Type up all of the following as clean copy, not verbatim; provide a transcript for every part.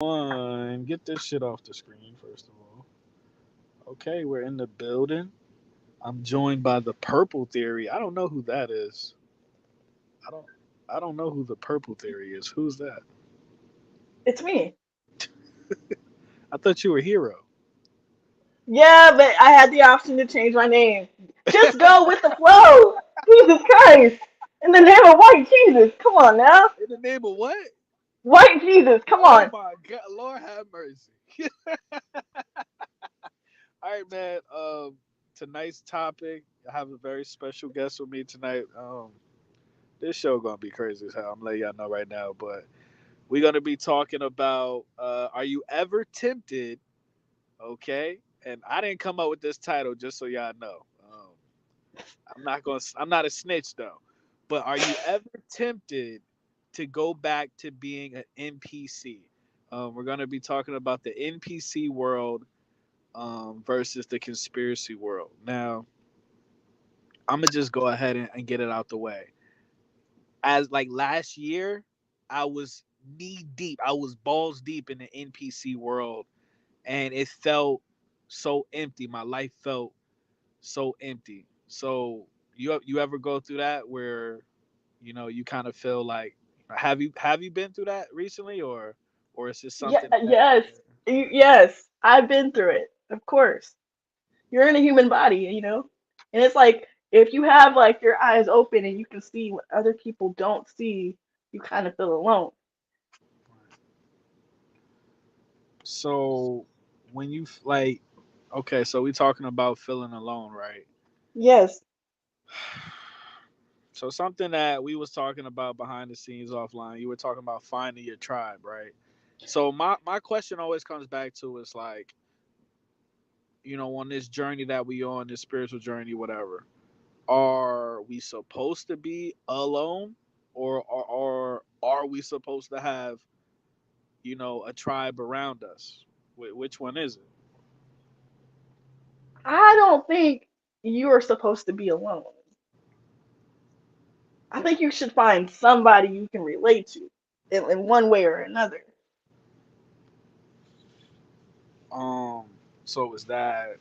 One, get this shit off the screen first of all. Okay, we're in the building. I'm joined by the Purple Theory. I don't know who that is. I don't. I don't know who the Purple Theory is. Who's that? It's me. I thought you were Hero. Yeah, but I had the option to change my name. Just go with the flow. Jesus Christ. In the name of white Jesus. Come on now. In the name of what? White Jesus. Come Oh on. my God, Lord have mercy. All right, man. Tonight's topic. I have a very special guest with me tonight. This show gonna be crazy as hell. I'm letting y'all know right now, but we're gonna be talking about are you ever tempted? Okay, and I didn't come up with this title just so y'all know. I'm not a snitch though, but are you ever tempted to go back to being an NPC? We're gonna be talking about the NPC world versus the conspiracy world. Now, I'm gonna just go ahead and get it out the way. As like last year, I was knee deep. I was balls deep in the NPC world, and it felt so empty. My life felt so empty. So you ever go through that where you kind of feel like have you been through that recently or is this Yeah, something that yes. Yes. I've been through it. Of course. You're in a human body. And it's like if you have like your eyes open and you can see what other people don't see, you kind of feel alone. so when you like okay, so we talking about feeling alone, right? Yes. So something that we was talking about behind the scenes offline, you were talking about finding your tribe, right? So my question always comes back to is like, on this journey that we on, this spiritual journey, whatever, are we supposed to be alone or are we supposed to have, a tribe around us? Which one is it? I don't think you are supposed to be alone. I think you should find somebody you can relate to in one way or another. Um, so is that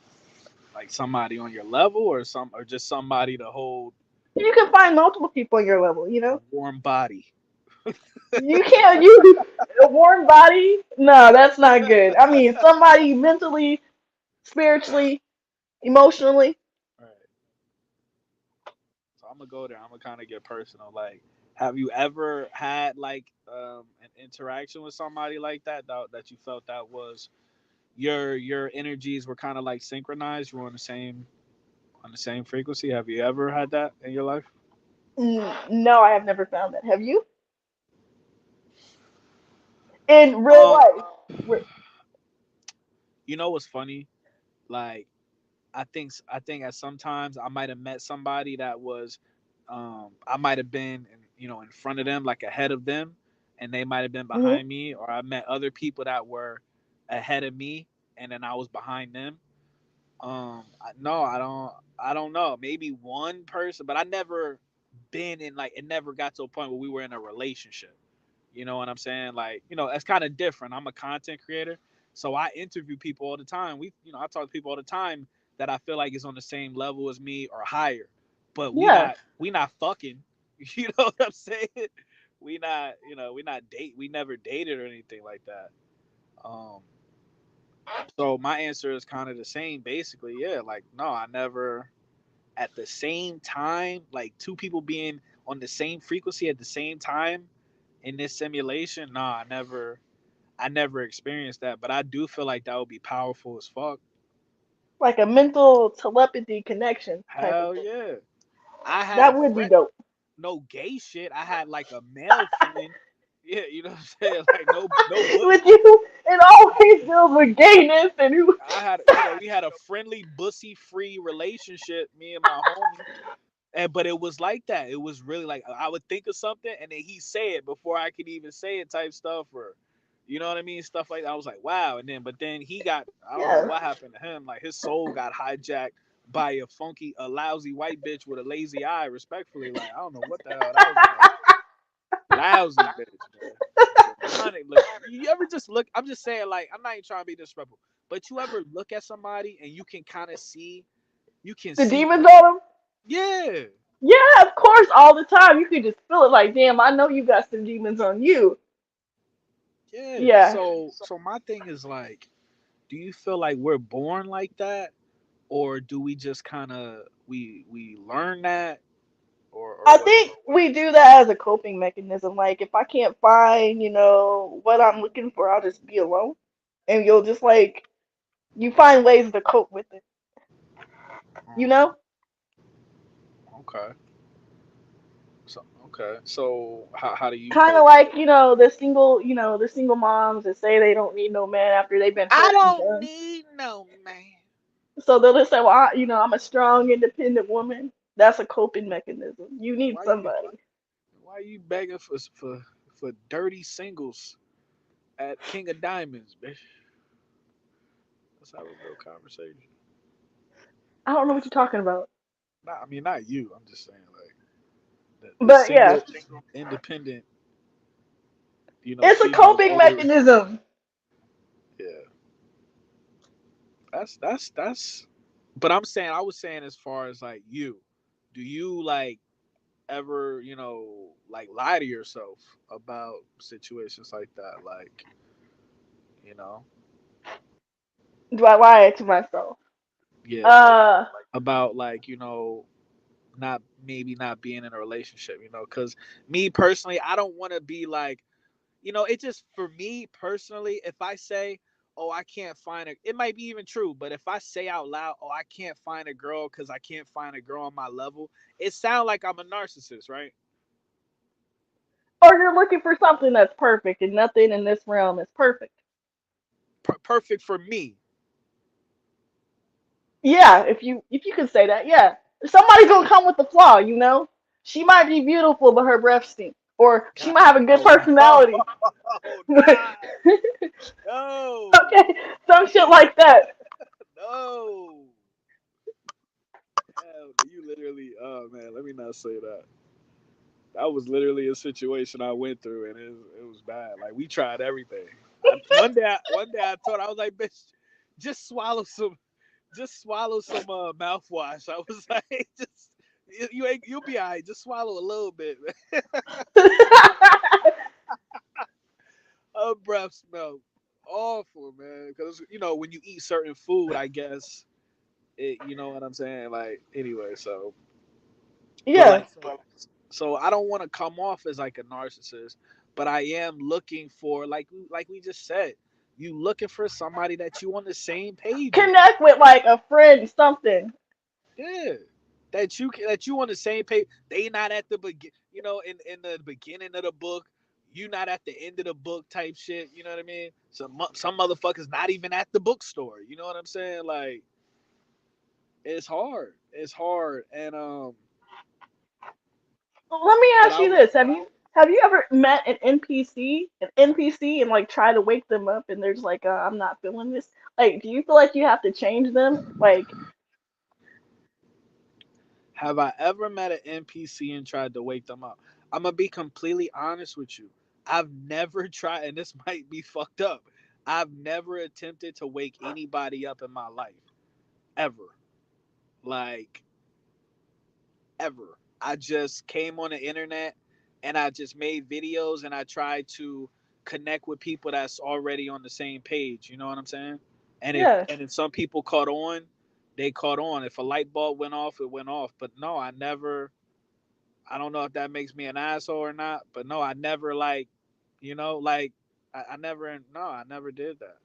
like somebody on your level or just somebody to hold You can find multiple people on your a level. warm body? You can't use a warm body. No, that's not good. I mean, somebody mentally, spiritually, emotionally. Right. So I'm gonna go there. I'm gonna kind of get personal. Like, have you ever had like an interaction with somebody like that you felt that was your energies were kind of like synchronized? You were on the same frequency. Have you ever had that in your life? No, I have never found that. Have you? In real Um, life. you know what's funny? Like, I think at sometimes I might have met somebody that was, I might have been, in front of them, like ahead of them, and they might have been Hmm. behind me, or I met other people that were ahead of me, and then I was behind them. No, I don't know. Maybe one person, but I never been in like it never got to a point where we were in a relationship. You know what I'm saying? Like, that's kind of different. I'm a content creator, so I interview people all the time. I talk to people all the time that I feel like is on the same level as me or higher, but we Yeah. not we not fucking. You know what I'm saying? We not date. We never dated or anything like that. Um, so my answer is kind of the same, basically. Yeah, like no, I never at the same time, like two people being on the same frequency at the same time in this simulation. Nah, I never experienced that, but I do feel like that would be powerful as fuck. Like a mental telepathy connection type of Hell thing. yeah. I had a That would be friend, dope. no gay shit. I had like a male friend. Yeah, you know what I'm saying? Like no With bullshit. you, it always deals with gayness and who. I had, we had a friendly, bussy free relationship, me and my homie. But it was like that. It was really like I would think of something and then he say it before I could even say it type stuff or you know what I mean? Stuff like that. I was like, wow. But then he got I don't know Yeah. what happened to him. Like his soul got hijacked by a lousy white bitch with a lazy eye, respectfully. Like, I don't know what the hell that was about. Lousy bitch, man. honey, look, you ever just look? I'm just saying, like, I'm not even trying to be disrespectful, but you ever look at somebody and you can kind of see, you can The see, demons on them? yeah, Yeah, of course, all the time. You could just feel it like, damn, I know you got some demons on you. yeah. Yeah. So my thing is like, do you feel like we're born like that, or do we just kind of we learn that, or I what? think we do that as a coping mechanism. Like, if I can't find, what I'm looking for, I'll just be alone. And you'll just, like, you find ways to cope with it, you Mm, know? okay. So how do you Kind of cope? like, the single moms that say they don't need no man after they've been I hurt and don't done. need no man. So they'll just say, well, I'm a strong, independent woman. That's a coping mechanism. You need Why you somebody. why you begging for dirty singles at King of Diamonds, bitch? Let's have a real conversation. I don't know what you're talking about. Not, I mean, not you. I'm just saying, like, the But yeah, single, independent, it's a females coping older. mechanism. Yeah, that's. But I'm saying, I was saying, as far as like you, do you like ever, like lie to yourself about situations like that? Like, you know, Do I lie to myself? yeah, like Uh, about like not maybe not being in a relationship, because me personally, I don't want to be like, it just for me personally, if I say, oh, I can't find it might be even true, but if I say out loud, oh, I can't find a girl because I can't find a girl on my level, it sounds like I'm a narcissist, right? or you're looking for something that's perfect, and nothing in this realm is perfect. Perfect for me. Yeah, if you could say that, yeah. Somebody's gonna come with the flaw, you know. She might be beautiful, but her breath stink, or she God, might have a good oh no, personality. Okay, nah, no, some shit like that. no. Hell, you literally, oh man, let me not say that. That was literally a situation I went through, and it was bad. Like we tried everything. One day I told her, I was like, bitch, just swallow some, mouthwash. I was like, just you ain't you'll be alright. Just swallow a little bit. Her breath smelled awful, man. Because when you eat certain food, I guess you know what I'm saying. Like anyway, but Yeah. like so I don't want to come off as like a narcissist, but I am looking for like we just said, you looking for somebody that you on the same page with. Connect with like a friend, something. Yeah. That you on the same page. They not at the begin, in the beginning of the book. You not at the end of the book type shit. You know what I mean? Some motherfuckers not even at the bookstore. You know what I'm saying? Like it's hard. It's hard. And Let me but ask you this: Have you ever met an NPC, and like try to wake them up, and they're just like, I'm not feeling this. Like, do you feel like you have to change them? Like, have I ever met an NPC and tried to wake them up? I'm gonna be completely honest with you. I've never tried, and this might be fucked up. I've never attempted to wake anybody up in my life ever. Like ever. I just came on the internet and I just made videos and I tried to connect with people that's already on the same page. You know what I'm saying? And if yeah. and if some people caught on, they caught on. If a light bulb went off, it went off. But no, I never. I don't know if that makes me an asshole or not. But no, I never like I never. No, I never did that.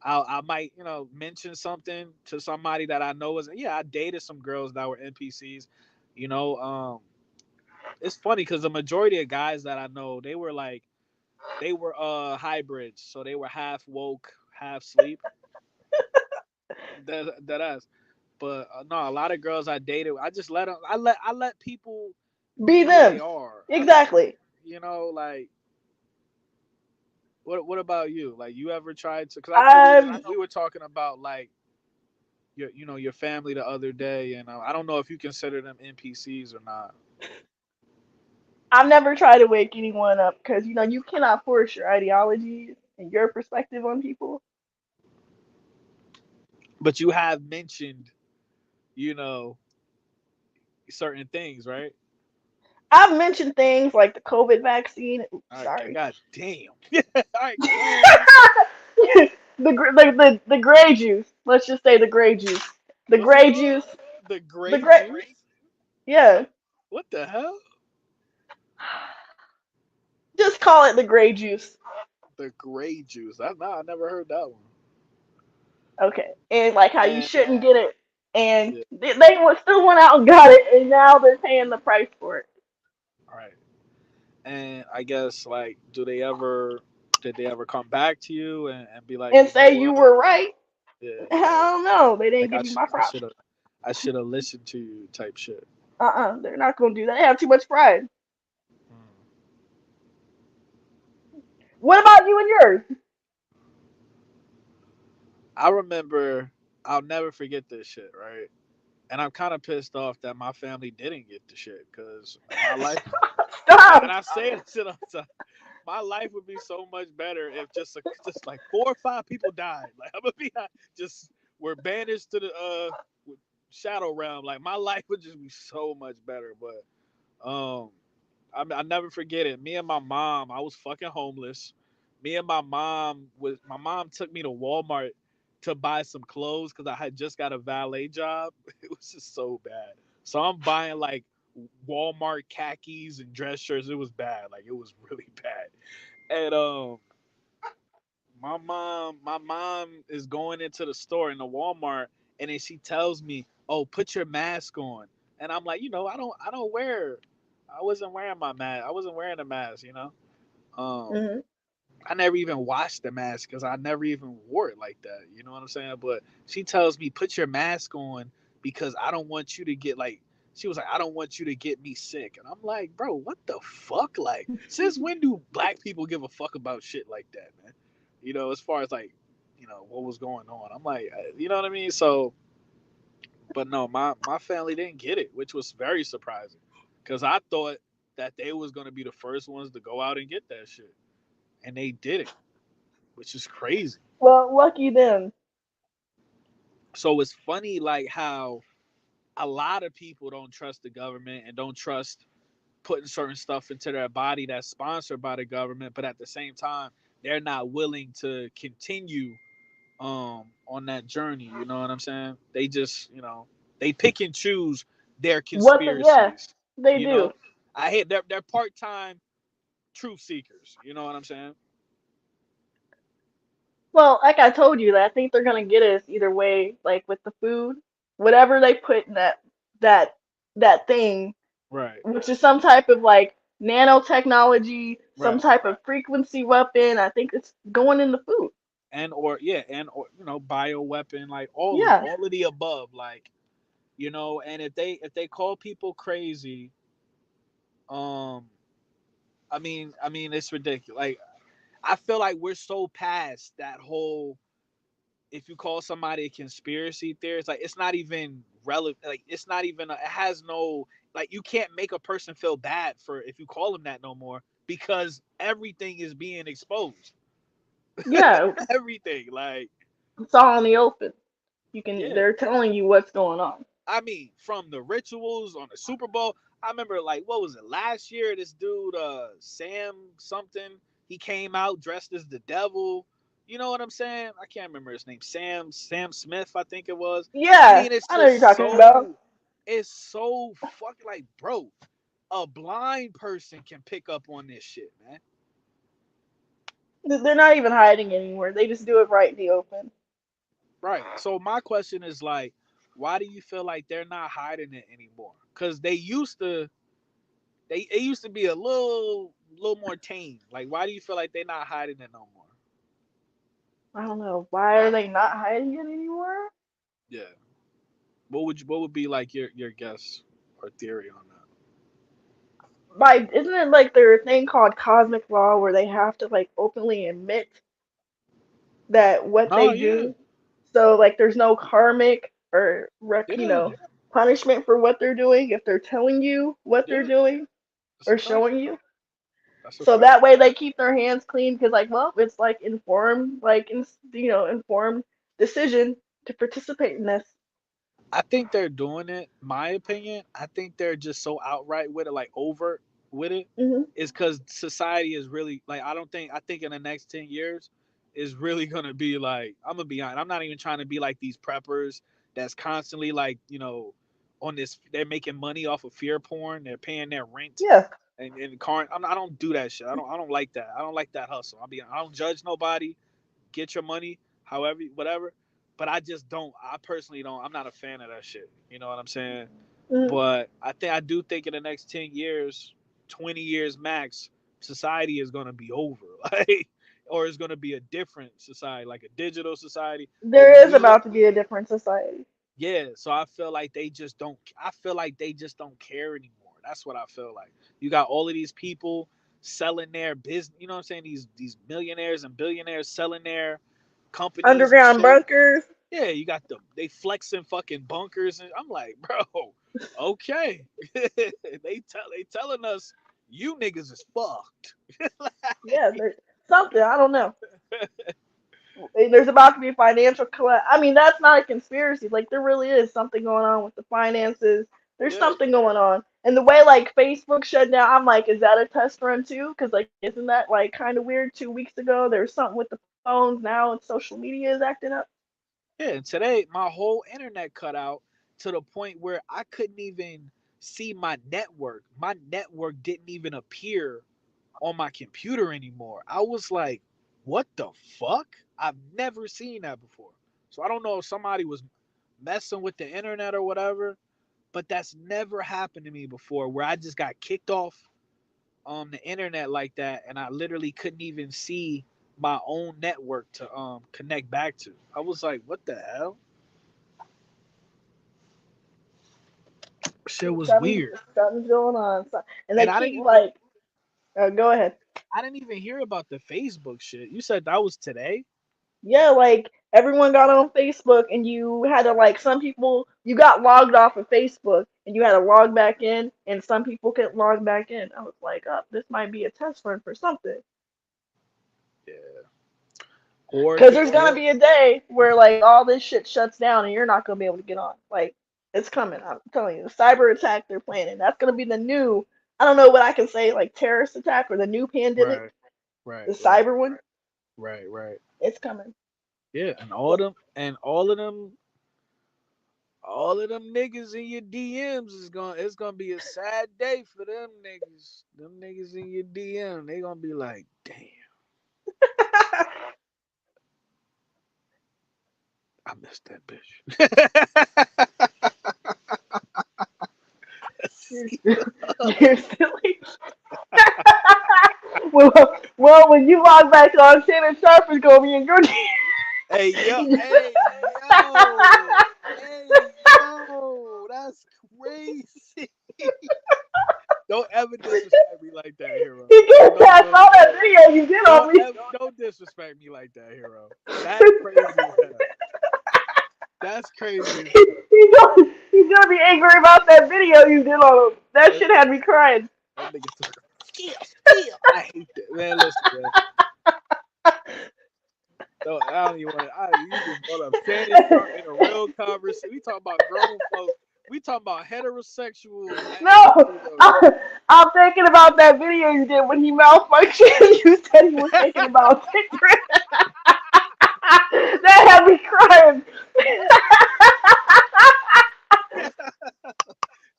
I might mention something to somebody that I know is yeah. I dated some girls that were NPCs. You know, it's funny because the majority of guys that I know, they were hybrids, so they were half woke, half sleep. That us. But no, a lot of girls I dated, I just let them. I let people Be be who they them. are. Exactly. Like what about you? Like you ever tried to? Because I know I've we were talking about like your family the other day, and I don't know if you consider them NPCs or not. I've never tried to wake anyone up because you cannot force your ideologies and your perspective on people. But you have mentioned, you know, certain things, right? I've mentioned things like the COVID vaccine. Oops, All right, sorry. god damn. All right, go ahead. The gray juice. Let's just say the gray juice. The What's it gray called? juice. The The grape gray. juice? Yeah. What the hell? Just call it the gray juice. The gray juice. I never heard that one. Okay. And like how you And shouldn't get it, and yeah, they still went out and got it, and now they're paying the price for it. all right. And I guess like, did they ever come back to you and be like, And you know say you what? were right. Yeah, I like don't know. They didn't like give me my I props. should have I should have listened to you type shit. They're not gonna do that. They have too much pride. Hmm. What about you and yours? I remember, I'll never forget this shit, right? And I'm kind of pissed off that my family didn't get the shit because my life, and Stop. I say this shit all the time, my life would be so much better if just like 4 or 5 people died. Like I'm gonna be just we're banished to the shadow realm. Like my life would just be so much better. But I never forget it. Me and my mom, I was fucking homeless. Me and my mom took me to Walmart to buy some clothes because I had just got a valet job. It was just so bad. So I'm buying like Walmart khakis and dress shirts. It was bad. Like it was really bad. And my mom is going into the store in the Walmart, and then she tells me, "Oh, put your mask on." And I'm like, I don't wear. I wasn't wearing my mask. I wasn't wearing a mask. Um, Hmm. I never even washed the mask because I never even wore it like that. You know what I'm saying? But she tells me, put your mask on because I don't want you to get like. She was like, I don't want you to get me sick, and I'm like, bro, what the fuck? Like, since when do black people give a fuck about shit like that, man? As far as like, what was going on. I'm like, you know what I mean? So, but no, my family didn't get it, which was very surprising because I thought that they was gonna be the first ones to go out and get that shit, and they didn't, which is crazy. Well, lucky them. So it's funny, like how a lot of people don't trust the government and don't trust putting certain stuff into their body that's sponsored by the government, but at the same time, they're not willing to continue on that journey. You know what I'm saying? They just, they pick and choose their Yeah, conspiracies. they You do. know, I hate they're part time truth seekers. You know what I'm saying? Well, like I told you, that I think they're gonna get us either way. Like with the food, whatever they put in that that thing, Right, which is some type of like nanotechnology, some right. type of frequency weapon. I think it's going in the food. And or yeah, and or bio weapon, like Yeah. all of the above, like and if they call people crazy, um, I mean it's ridiculous. Like I feel like we're so past that whole if you call somebody a conspiracy theorist, like it's not even relevant. Like it's not even. It has no. Like you can't make a person feel bad for if you call them that no more because everything is being exposed. Yeah, Everything. Like it's all in the open. You can. yeah. They're telling you what's going on. I mean, from the rituals on the Super Bowl. I remember like what was it last year? This dude, Sam something, he came out dressed as the devil. You know what I'm saying? I can't remember his name. Sam Smith, I think it was. I Yeah, mean, it's I know what you're just talking about. so fucking like, bro. A blind person can pick up on this shit, man. They're not even hiding anymore. They just do it right in the open. Right. So my question is like, why do you feel like they're not hiding it anymore? Because it used to be a little more tame. Like, why do you feel like they're not hiding it no more? I don't know. Why are they not hiding it anymore? Yeah. What would be like your guess or theory on that? By isn't it like their thing called cosmic law where they have to like openly admit that what No, they yeah, do, so like there's no karmic or yeah, punishment for what they're doing if they're telling you what they're yeah. doing. That's or a fact. showing you. That's a So fact. that way they keep their hands clean because like, well, it's like informed, like informed decision to participate in this. I think they're doing it. My opinion, I think they're just so outright with it, like overt with it, Hmm. is because society is really like. I don't think. I think in the next 10 years, is really gonna be like. I'm gonna be honest. I'm not even trying to be like these preppers that's constantly like on this. They're making money off of fear porn. They're paying their rent Yeah. and car. I don't do that shit. I don't like that. I don't like that hustle. I don't judge nobody. Get your money, however, whatever. But I just don't. I personally don't. I'm not a fan of that shit. You know what I'm saying? Hmm. But I do think in the next 10 years, 20 years max, society is gonna be over. Like, or it's gonna be a different society, like a digital society. But There is about to be a different society. yeah, so I feel like they just don't. I feel like they just don't care anymore. That's what I feel like. You got all of these people selling their business. You know what I'm saying? These millionaires and billionaires selling their companies and Underground shit. bunkers. Yeah, you got they flexing fucking bunkers, and I'm like, bro, okay. They telling us you niggas is fucked. Yeah, there's something. I don't know. There's about to be financial collapse. I mean, that's not a conspiracy. Like, there really is something going on with the finances. There's Yeah, something going on. And the way, like, Facebook shut down, I'm like, is that a test run, too? Because, like, isn't that, like, kind of weird? 2 weeks ago, there was something with the phones. Now it's social media is acting up. yeah. And today my whole internet cut out to the point where I couldn't even see my network. My network didn't even appear on my computer anymore. I was like, what the fuck? I've never seen that before. So I don't know if somebody was messing with the internet or whatever, but that's never happened to me before where I just got kicked off the internet like that and I literally couldn't even see my own network to connect back to. I was like, what the hell? Shit was weird. Something's going on. And they And keep, like, go ahead. I didn't even hear about the Facebook shit. You said that was today? Yeah, like everyone got on Facebook and you had to like some people you got logged off of Facebook and you had to log back in and some people couldn't log back in. I was like, oh, this might be a test run for something. Yeah. Or Cause there's yeah, gonna be a day where like all this shit shuts down and you're not gonna be able to get on. Like it's coming. I'm telling you, the cyber attack they're planning. That's gonna be the new. I don't know what I can say like terrorist attack or the new pandemic, right, right, the right, cyber one. right, right. It's coming. Yeah, and So, all of them niggas in your DMs it's gonna be a sad day for them niggas. Them niggas in your DM, they gonna be like, damn, I missed that bitch. you're, you're silly. well, when you log back on, Shannon Sharp is gonna be in your Hey yo, team. hey yo, that's crazy. Don't ever disrespect me like that, hero. He No, gets no, that. no, Saw that no. video you did on me. Don't disrespect me like that, hero. That's crazy as hell. That's crazy as hell. He's gonna be angry about that video you did on him. That That, shit had me crying. that nigga took skill, skill. I hate that. Man, listen, man. No, I don't even want to. You just brought up Shannon Sharp in a real conversation. We talking about grown folk. We talking about heterosexual No, actions. I'm thinking about that video you did when he malfunctioned. You said he was thinking about Tigris. That had me crying.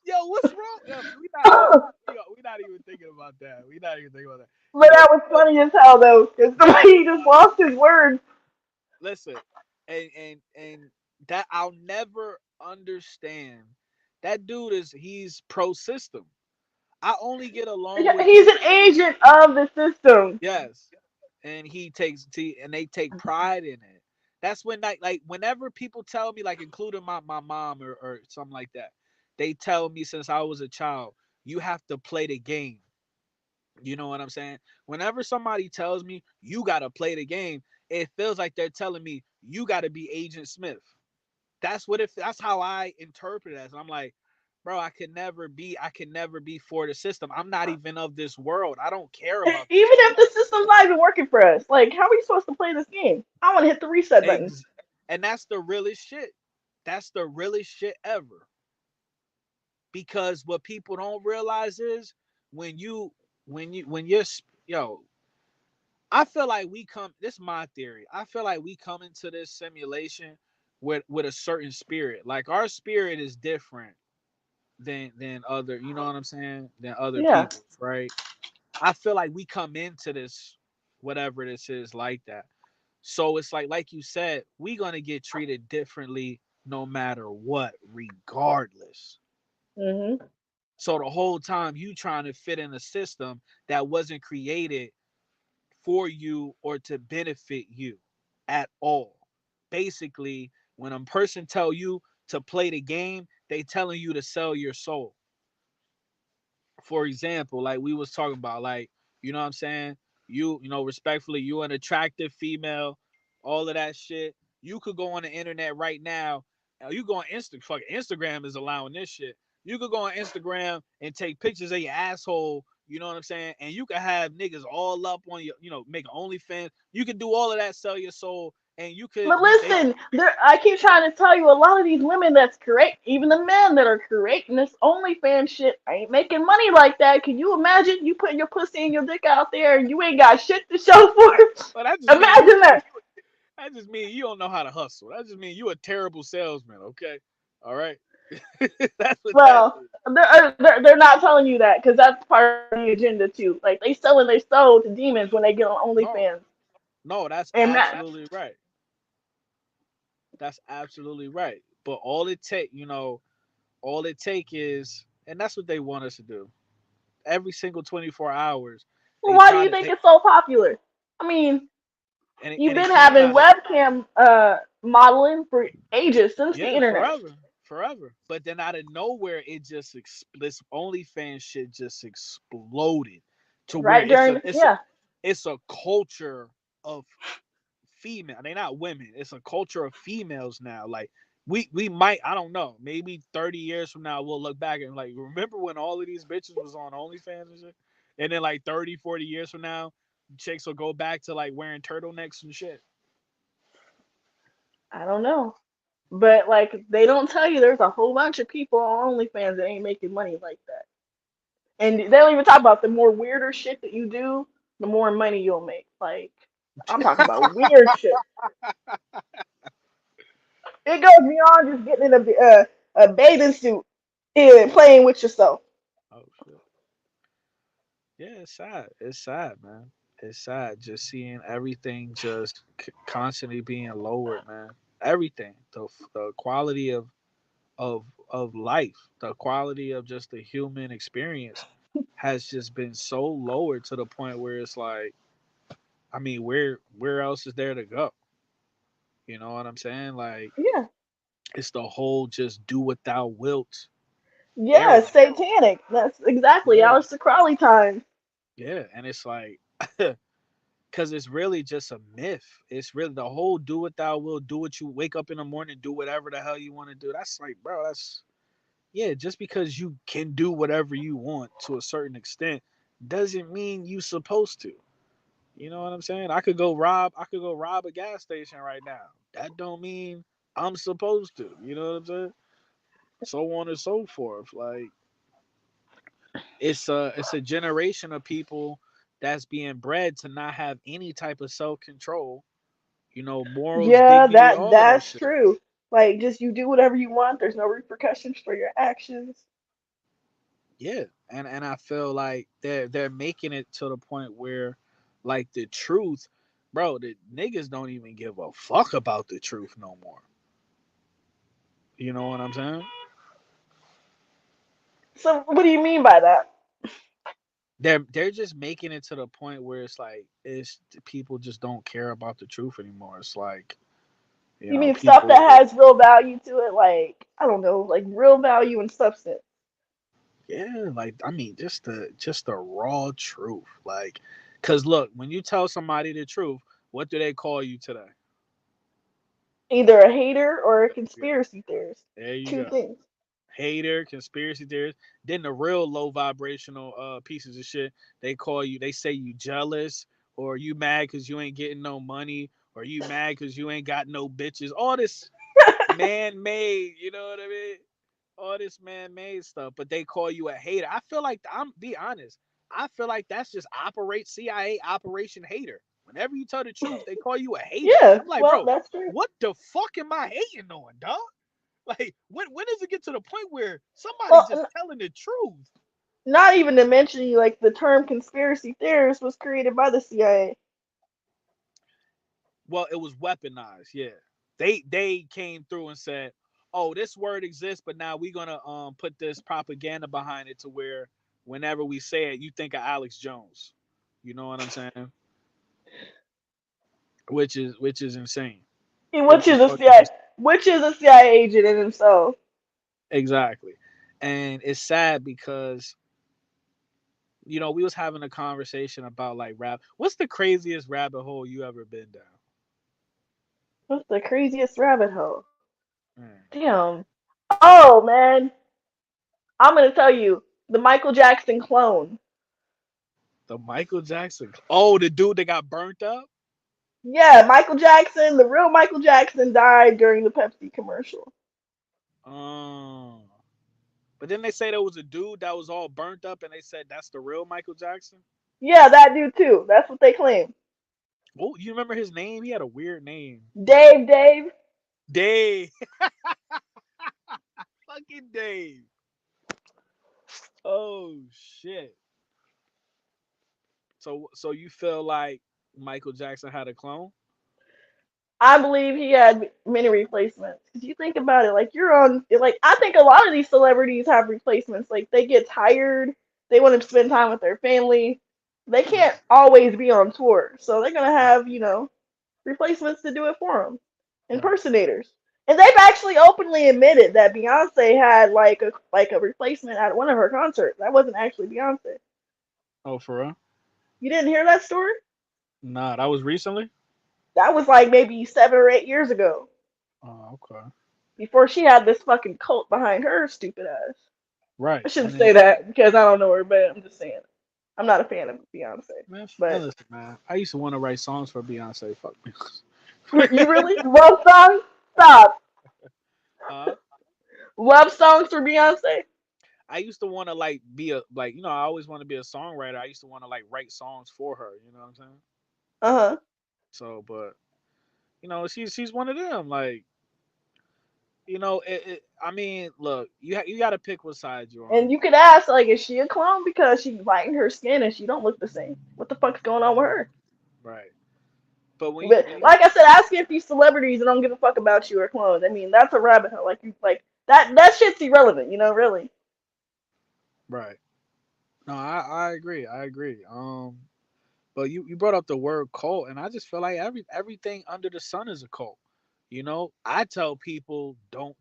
Yo, what's wrong? Yo, we not listen. We not even thinking about that. We not even thinking about that. But that was funny as hell though, because the way he just lost his words. Listen, and that I'll never understand. That dude he's pro system. I only get along with He's an people. agent of the system. Yes, and and they take pride in it. That's when like whenever people tell me, like including my mom or something like that, they tell me since I was a child, you have to play the game. You know what I'm saying? Whenever somebody tells me you gotta play the game, it feels like they're telling me you gotta be Agent Smith. That's how I interpret it as. And I'm like, bro, I can never be for the system. I'm not even of this world. I don't care Even about this shit. if the system's not even working for us, like, how are we supposed to play this game? I want to hit the reset button. Ex- and that's the realest shit. That's the realest shit ever. Because what people don't realize is when you when you're yo, I feel like we come. This is my theory. I feel like we come into this simulation with a certain spirit. Like our spirit is different than other. You know what I'm saying? Than other Yeah. people's, right? I feel like we come into this whatever this is like that. So it's like you said, we gonna get treated differently no matter what, regardless. Mhm. So the whole time you trying to fit in a system that wasn't created for you or to benefit you at all. Basically, when a person tell you to play the game, they telling you to sell your soul. For example, like we was talking about, like, you know what I'm saying? You know, respectfully, you an attractive female, all of that shit. You could go on the internet right now. You go on Instagram is allowing this shit. You could go on Instagram and take pictures of your asshole. You know what I'm saying? And you could have niggas all up on your, make an OnlyFans. You could do all of that, sell your soul, and you could But you they listen, there. I keep trying to tell you, a lot of these women that's correct, even the men that are creating this OnlyFans shit, ain't making money like that. Can you imagine you putting your pussy and your dick out there and you ain't got shit to show for it? well, that just mean Imagine that. that just mean you don't know how to hustle. That just mean you a terrible salesman. Okay, all right. That's what that Well, is. they're not telling you that because that's part of the agenda too. Like they selling their soul to demons when they get on No, OnlyFans, no, that's and that absolutely right. That's absolutely right. But all it take is, and that's what they want us to do. Every single 24 hours, well, they why do try you to, think it's so popular? I mean, and you've it been came having out of, webcam modeling for ages since the yeah, internet, forever, forever. But then out of nowhere, this OnlyFans shit just exploded to where right? During yeah, it's a culture of female. They're not women. It's a culture of females now. Like we might, I don't know, maybe 30 years from now we'll look back and like remember when all of these bitches was on OnlyFans and shit? And then like 30, 40 years from now, chicks will go back to like wearing turtlenecks and shit. I don't know. But like they don't tell you there's a whole bunch of people on OnlyFans that ain't making money like that. And they don't even talk about the more weirder shit that you do, the more money you'll make. Like I'm talking about weird shit. It goes beyond just getting in a bathing suit and playing with yourself. Oh shit. Yeah, it's sad. It's sad, man. It's sad just seeing everything just constantly being lowered, man. Everything, the quality of life, the quality of just the human experience has just been so lowered to the point where it's like, I mean, where else is there to go? You know what I'm saying? Like Yeah. it's the whole just do what thou wilt Yeah, era. satanic. That's exactly Yeah, Aleister Crowley time. yeah, and it's like because it's really just a myth. It's really the whole do what thou will, do what you wake up in the morning, do whatever the hell you want to do. That's like, bro, that's yeah, just because you can do whatever you want to a certain extent doesn't mean you supposed to. You know what I'm saying? I could go rob a gas station right now. That don't mean I'm supposed to. You know what I'm saying? So on and so forth. Like it's a generation of people that's being bred to not have any type of self-control, morals, Yeah, dignity, that all of that that's shit. true. Like just you do whatever you want. There's no repercussions for your actions. Yeah, and I feel like they're making it to the point where, like the truth, bro, the niggas don't even give a fuck about the truth no more. You know what I'm saying? So what do you mean by that? They're just making it to the point where it's like it's people just don't care about the truth anymore. It's like You mean stuff people, that has real value to it, like I don't know, like real value and substance. yeah, like I mean, just the raw truth, like, cause look, when you tell somebody the truth, what do they call you today? Either a hater or a Yeah, conspiracy theorist. there you Two go. things. hater, conspiracy theorist. Then the real low vibrational pieces of shit, they call you. They say you jealous, or you mad because you ain't getting no money, or you mad because you ain't got no bitches. All this man made. You know what I mean? All this man made stuff, but they call you a hater. I feel like I'm be honest. I feel like that's just operate CIA Operation Hater. Whenever you tell the truth, they call you a hater. Yeah, I'm like, well, bro, that's true. what the fuck am I hating on, dog? Like, when does it get to the point where somebody's Well, just telling the truth? not even to mention, like, the term conspiracy theorist was created by the CIA. Well, it was weaponized. Yeah, they came through and said, "Oh, this word exists, but now we're gonna put this propaganda behind it to where whenever we say it, you think of Alex Jones." You know what I'm saying? Which is insane. Which Which is is a fucking CIA, which is a CIA agent in himself. exactly. And it's sad because we was having a conversation about like rap. What's the craziest rabbit hole you ever been down? What's the craziest rabbit hole? Mm. Damn. Oh man, I'm gonna tell you the Michael Jackson clone. The Michael Jackson. Oh, the dude that got burnt up. Yeah, Michael Jackson, the real Michael Jackson died during the Pepsi commercial. Oh. But then they say there was a dude that was all burnt up, and they said that's the real Michael Jackson. Yeah, that dude too. That's what they claim. Oh, you remember his name? He had a weird name. Dave. Dave. Fucking Dave. Oh shit. So you feel like Michael Jackson had a clone? I believe he had many replacements. Cause you think about it, like you're on, like I think a lot of these celebrities have replacements. Like they get tired, they want to spend time with their family. They Mm, can't always be on tour, so they're gonna right, have replacements to do it for them, right. impersonators. And they've actually openly admitted that Beyonce had like a replacement at one of her concerts. That wasn't actually Beyonce. Oh, for real? You didn't hear that story? Nah, that was recently. That was like maybe 7 or 8 years ago, Oh, okay. before she had this fucking cult behind her stupid ass. I Right, shouldn't and then say that because I don't know her, but I'm just saying. I'm not a fan of Beyonce. man, But listen, man. I used to want to write songs for Beyonce. Fuck me. you really love songs? Stop. Huh? Love songs for Beyonce? I used to want to like be a like I always want to be a songwriter. I used to want to like write songs for her. You know what I'm saying? Uh huh. So, but she's one of them. Like I mean, look, you got to pick what side you're on. And you could ask, like, is she a clone because she's lighting her skin and she don't look the same? What the fuck's going on with her? Right. But when you But when you like I said, asking if these celebrities that don't give a fuck about you are clones. I mean, that's a rabbit hole. Like you like that shit's irrelevant, really. right. No, I agree. I agree. But you brought up the word cult, and I just feel like everything under the sun is a cult. I tell people don't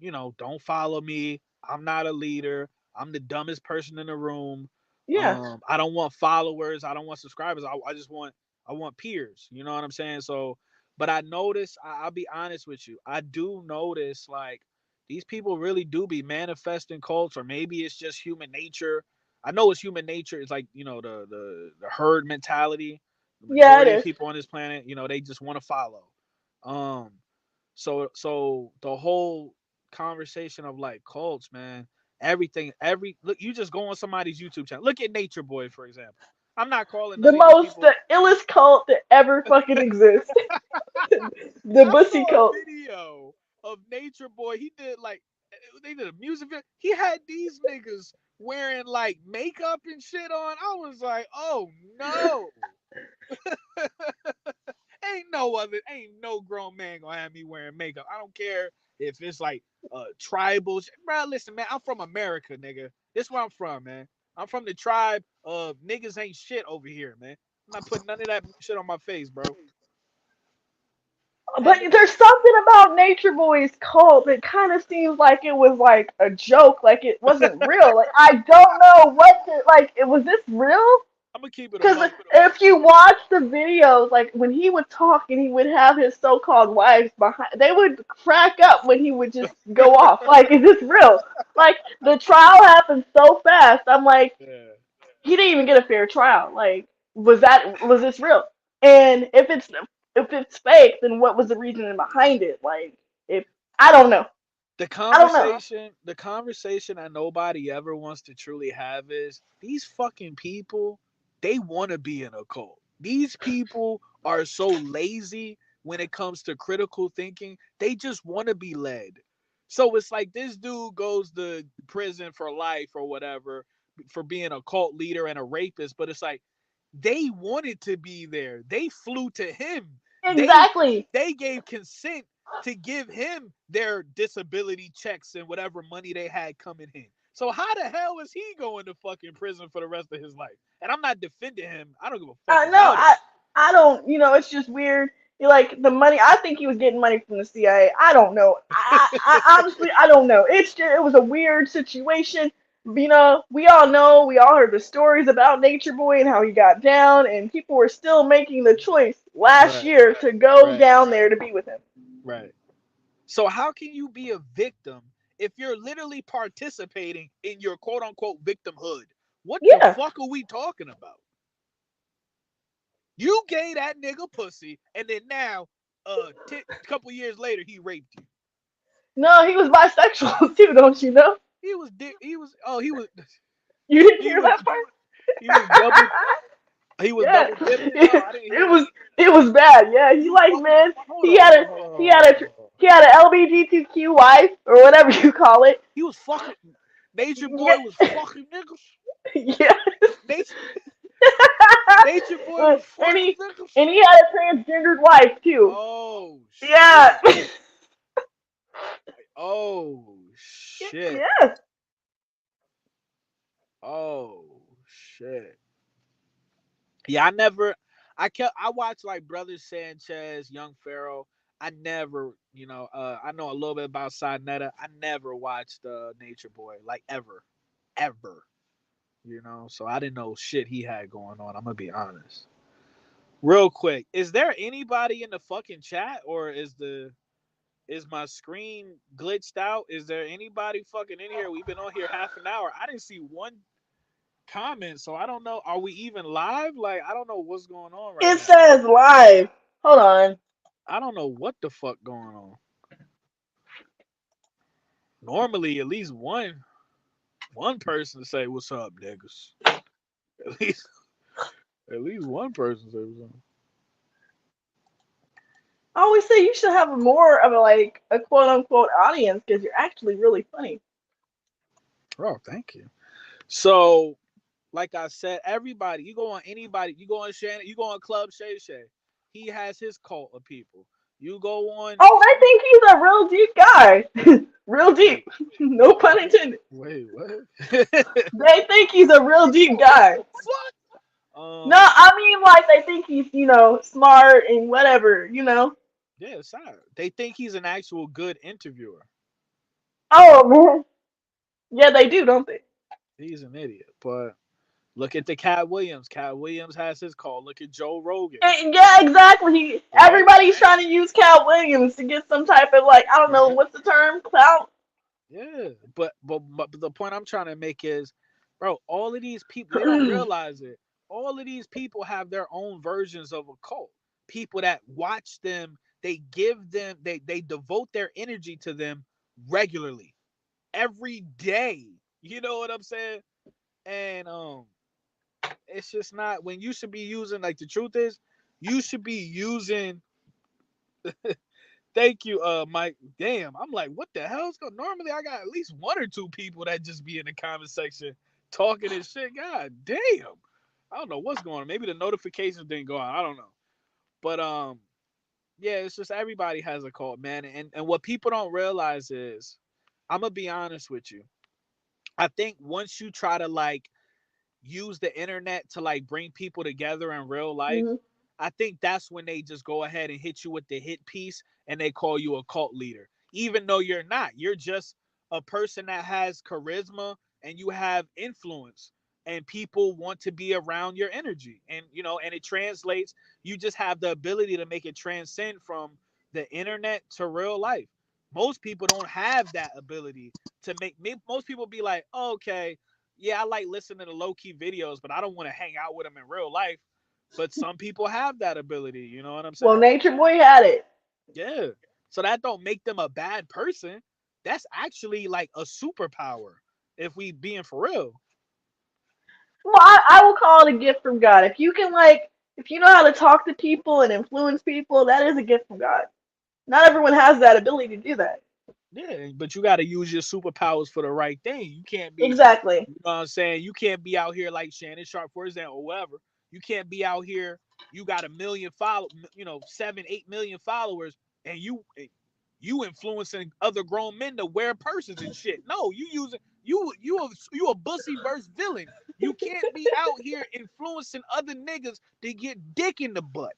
follow me. I'm not a leader. I'm the dumbest person in the room. Yeah. I don't want followers. I don't want subscribers. I want peers. You know what I'm saying? So, but I notice. I'll be honest with you. I do notice like these people really do be manifesting cults, or maybe it's just human nature. I know it's human nature. It's like the herd mentality. The Yeah, it majority of is. people on this planet, they just want to follow. Um, so the whole conversation of like cults, man, every look, you just go on somebody's YouTube channel. Look at Nature Boy, for example. I'm not calling The none of these most people. the illest cult that ever fucking exists. The I Bussy saw a cult. video of Nature Boy. He did like they did a music video. He had these niggas wearing like makeup and shit on. I was like, oh no. Ain't no grown man gonna have me wearing makeup. I don't care if it's like tribal. Bro, listen, man, I'm from America, nigga. This is where I'm from, man. I'm from the tribe of niggas ain't shit over here, man. I'm not putting none of that shit on my face, bro. But And there's something about Nature Boy's cult that kind of seems like it was like a joke, like it wasn't real. Like I don't know what to like. It was this real? I'm gonna keep it a Because buck. if you watch the videos, like when he would talk and he would have his so-called wives behind, they would crack up when he would just go off. Like, is this real? Like the trial happened so fast. I'm like, Yeah. he didn't even get a fair trial. Like, was this real? And if it's fake, then what was the reasoning behind it? Like, if I don't know, I don't know. The conversation that nobody ever wants to truly have is these fucking people, they want to be in a cult. These people are so lazy when it comes to critical thinking. They just want to be led. So it's like this dude goes to prison for life or whatever for being a cult leader and a rapist, but it's like they wanted to be there. They flew to him. They Exactly. they gave consent to give him their disability checks and whatever money they had coming in. So how the hell is he going to fucking prison for the rest of his life? And I'm not defending him. I don't give a fuck I know. about him. I don't. You know, it's just weird. You like the money. I think he was getting money from the CIA. I don't know. I honestly, I don't know. It's just, it was a weird situation. You know, we all know, we all heard the stories about Nature Boy and how he got down, and people were still making the choice last Right, year to go right, down there to be with him. right. So how can you be a victim if you're literally participating in your quote unquote victimhood? What the Yeah. fuck are we talking about? You gave that nigga pussy, and then now, couple years later, he raped you. No, he was bisexual too, don't you know? He was he was oh You didn't he hear was that part? he was double he was Yeah, double dipping. Oh, it, I didn't it hear that. was it was bad. Yeah, he He was like fucking. man, Hold he on, had hold a on, hold on, he hold on, had hold a on, hold on. he had a LBGTQ wife or whatever you call it. He was fucking. Nature Boy was Yeah, fucking niggas. yeah. Nature Nature Boy was and fucking niggas. he had a transgendered wife too. Oh Yeah. shit. Oh shit. Yes. Oh shit. Yeah, I never. I watched like Brother Sanchez, Young Pharaoh. I never, I know a little bit about Sinetta. I never watched Nature Boy like ever, ever. So I didn't know shit he had going on. I'm gonna be honest. Real quick, is there anybody in the fucking chat, or is my screen glitched out? Is there anybody fucking in here? We've been on here half an hour. I didn't see one comment, so I don't know. Are we even live? Like, I don't know what's going on right It now. says live. Hold on. I don't know what the fuck going on. Normally, at least one person say what's up, niggas. At least at least one person say what's up. I always say you should have more of a like a quote unquote audience because you're actually really funny. Oh, thank you. So, like I said, everybody, you go on anybody, you go on Shannon, you go on Club Shay Shay. He has his cult of people. You go on. Oh, I think he's a real deep guy. Real Wait, deep. No wait, pun what? intended. Wait, what? They think he's a real deep What guy. the fuck? No, I mean like they think he's, smart and whatever. Yeah, sorry. They think he's an actual good interviewer. Oh man. Yeah, they do, don't they? He's an idiot. But look at the Cat Williams. Cat Williams has his call. Look at Joe Rogan. Yeah, exactly. Right? Everybody's trying to use Cal Williams to get some type of like I don't know Right? what's the term clout. Yeah. But the point I'm trying to make is, bro, all of these people, they don't realize it. All of these people have their own versions of a cult. People that watch them, they devote their energy to them regularly, every day. You know what I'm saying? And it's just not when you should be using, like, the truth is, you should be using. Thank you, Mike. Damn, I'm like, what the hell's going? Normally, I got at least one or two people that just be in the comment section talking and shit. God damn, I don't know what's going on. Maybe the notifications didn't go out. I don't know, but yeah, it's just everybody has a cult, man. And what people don't realize is, I'm gonna be honest with you. I think once you try to, like, use the internet to, like, bring people together in real life, Hmm. I think that's when they just go ahead and hit you with the hit piece and they call you a cult leader. Even though you're not. You're just a person that has charisma and you have influence. and people want to be around your energy. And and it translates. You just have the ability to make it transcend from the internet to real life. Most people don't have that ability to make. Most people be like, oh, okay, yeah, I like listening to low key videos, but I don't want to hang out with them in real life. But some people have that ability. You know what I'm Well, saying? Nature Boy had it. Yeah. So that don't make them a bad person. That's actually like a superpower if we being for real. Well, I will call it a gift from God. If you can if you know how to talk to people and influence people, that is a gift from God. Not everyone has that ability to do that. Yeah, but you got to use your superpowers for the right thing. You can't be, Exactly. you know what I'm saying? You can't be out here like Shannon Sharp, for example, or whatever. You can't be out here. You got a million follow, 7, 8 million followers, and you influencing other grown men to wear purses and shit. No, you using you a bussy verse villain. You can't be out here influencing other niggas to get dick in the butt.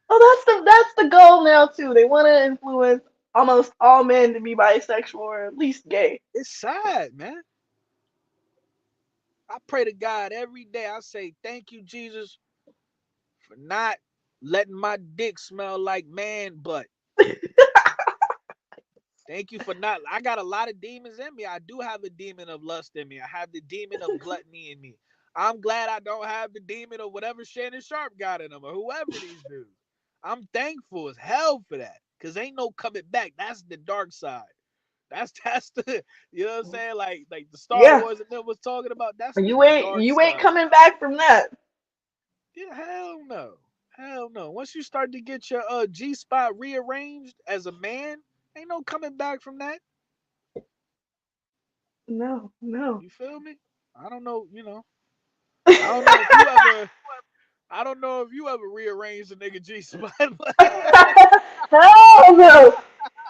Oh, that's the goal now too. They want to influence almost all men to be bisexual or at least gay. It's sad, man. I pray to God every day. I say, thank you, Jesus, for not letting my dick smell like man butt. Thank you for not. I got a lot of demons in me. I do have a demon of lust in me. I have the demon of gluttony in me. I'm glad I don't have the demon of whatever Shannon Sharp got in him or whoever these dudes. I'm thankful as hell for that. Cause ain't no coming back. That's the dark side. That's the you know what I'm saying? Like the Star Yeah, Wars and them was talking about. That's the dark you ain't side. coming back from that. Yeah, hell no. Hell no. Once you start to get your G spot rearranged as a man, ain't no coming back from that. No, no. You feel me? I don't know. I don't know if you ever I don't know if you ever rearranged a nigga G spot, but Hell no.